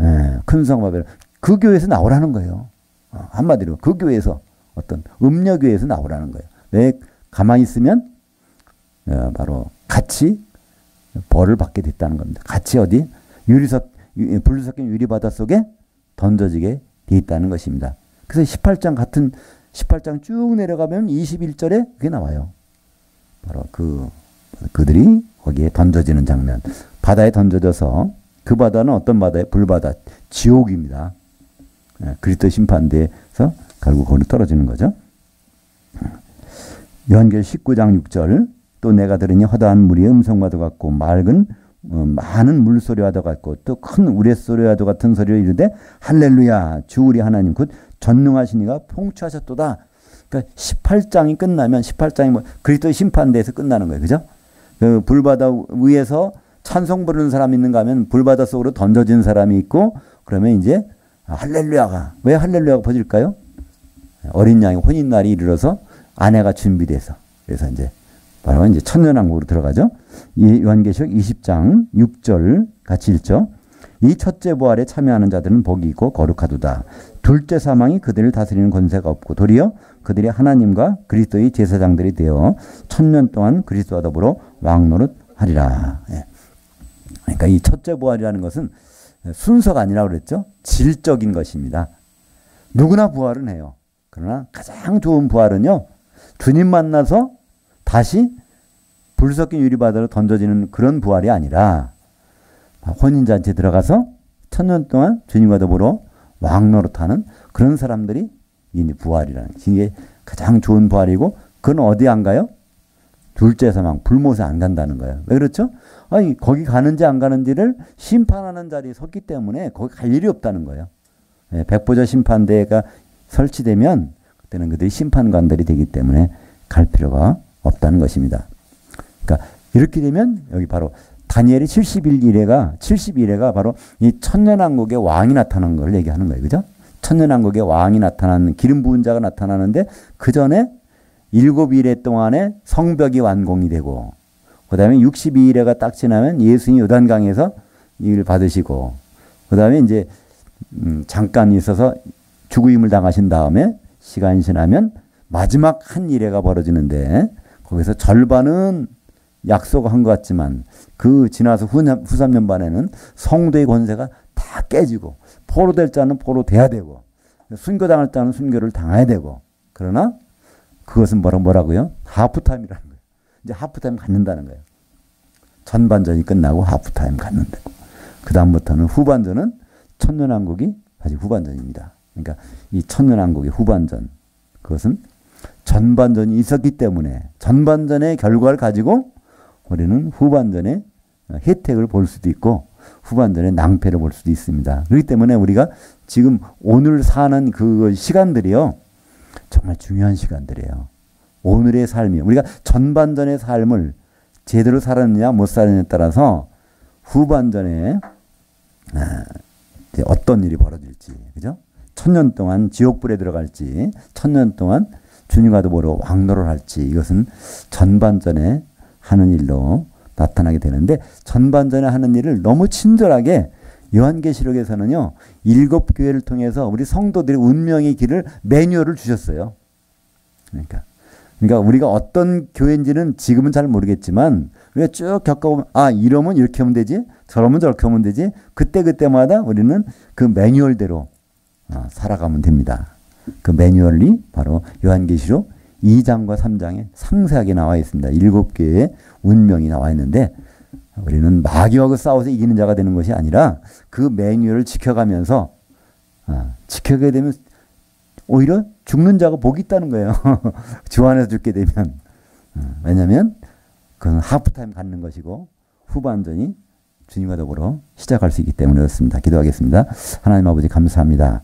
예, 큰 성 바벨론. 그 교회에서 나오라는 거예요. 한마디로 그 교회에서 어떤 음녀교회에서 나오라는 거예요. 왜 가만히 있으면 바로 같이 벌을 받게 됐다는 겁니다. 같이 어디? 불 섞인 유리바다 속에 던져지게 돼 있다는 것입니다. 그래서 18장 쭉 내려가면 21절에 그게 나와요. 바로 그들이 거기에 던져지는 장면. 바다에 던져져서 그 바다는 어떤 바다예요? 불바다. 지옥입니다. 그리스도 심판대에서 결국 거기로 떨어지는 거죠. 요한계시 19장 6절 또 내가 들으니 허다한 물이 음성과도 같고 맑은 많은 물소리와도 같고 또 큰 우레소리와도 같은 소리를 이르되 할렐루야 주 우리 하나님 곧 전능하신 이가 통치하셨도다. 그러니까 18장이 끝나면 18장이 뭐 그리스도 심판대에서 끝나는 거예요. 그죠? 그 불바다 위에서 찬송 부르는 사람이 있는가 하면 불바다 속으로 던져진 사람이 있고 그러면 이제 할렐루야가 왜 할렐루야가 퍼질까요? 어린 양의 혼인날이 이르러서 아내가 준비돼서 그래서 이제 바로 이제 천년왕국으로 들어가죠. 이 요한계시록 20장 6절 같이 읽죠. 이 첫째 부활에 참여하는 자들은 복이 있고 거룩하도다. 둘째 사망이 그들을 다스리는 권세가 없고 도리어 그들이 하나님과 그리스도의 제사장들이 되어 천년 동안 그리스도와 더불어 왕노릇하리라. 예. 그러니까 이 첫째 부활이라는 것은 순서가 아니라고 그랬죠. 질적인 것입니다. 누구나 부활은 해요. 그러나 가장 좋은 부활은요. 주님 만나서 다시 불 섞인 유리바다로 던져지는 그런 부활이 아니라 혼인잔치에 들어가서 천년 동안 주님과 더불어 왕노릇하는 그런 사람들이 이 부활이라는 이게 가장 좋은 부활이고 그건 어디 안 가요? 둘째 사망 불못에 안 간다는 거예요. 왜 그렇죠? 아니 거기 가는지 안 가는지를 심판하는 자리에 섰기 때문에 거기 갈 일이 없다는 거예요. 예, 백보자 심판대가 설치되면 그때는 그들이 심판관들이 되기 때문에 갈 필요가 없다는 것입니다. 그러니까 이렇게 되면 여기 바로 다니엘이 71일에가 바로 이 천년왕국의 왕이 나타난 걸 얘기하는 거예요. 그죠? 천년왕국의 왕이 나타나는 기름 부은 자가 나타나는데 그 전에 7일에 동안에 성벽이 완공이 되고 그 다음에 62일에가 딱 지나면 예수님이 요단강에서 이를 받으시고 그 다음에 이제 잠깐 있어서 죽음을 당하신 다음에 시간이 지나면 마지막 한 일회가 벌어지는데 거기서 절반은 약속한 것 같지만 그 지나서 후 3년 반에는 성도의 권세가 다 깨지고 포로될 자는 포로돼야 되고 순교당할 자는 순교를 당해야 되고 그러나 그것은 뭐라고요? 하프타임이라는 거예요. 이제 하프타임 갖는다는 거예요. 전반전이 끝나고 하프타임 갖는다. 그 다음부터는 후반전은 천년왕국이 다시 후반전입니다. 그러니까 이 천년왕국의 후반전 그것은 전반전이 있었기 때문에 전반전의 결과를 가지고 우리는 후반전의 혜택을 볼 수도 있고 후반전의 낭패를 볼 수도 있습니다. 그렇기 때문에 우리가 지금 오늘 사는 그 시간들이요. 정말 중요한 시간들이에요. 오늘의 삶이 우리가 전반전의 삶을 제대로 살았느냐 못 살았느냐에 따라서 후반전에 어떤 일이 벌어질지 그죠? 천년 동안 지옥불에 들어갈지 천년 동안 주님과 더불어 왕노를 할지 이것은 전반전에 하는 일로 나타나게 되는데 전반전에 하는 일을 너무 친절하게 요한계시록에서는요. 7교회를 통해서 우리 성도들의 운명의 길을 매뉴얼을 주셨어요. 그러니까 우리가 어떤 교회인지는 지금은 잘 모르겠지만 우리가 쭉 겪어보면 이러면 이렇게 하면 되지 저러면 저렇게 하면 되지 그때마다 우리는 그 매뉴얼대로 살아가면 됩니다. 그 매뉴얼이 바로 요한계시록 2장과 3장에 상세하게 나와 있습니다. 7개의 운명이 나와 있는데 우리는 마귀하고 싸워서 이기는 자가 되는 것이 아니라 그 매뉴얼을 지켜가면서 지켜가게 되면 오히려 죽는 자가 복이 있다는 거예요. 주 안에서 죽게 되면. 왜냐하면 그건 하프타임 갖는 것이고 후반전이 주님과 더불어 시작할 수 있기 때문에 그렇습니다. 기도하겠습니다. 하나님 아버지 감사합니다.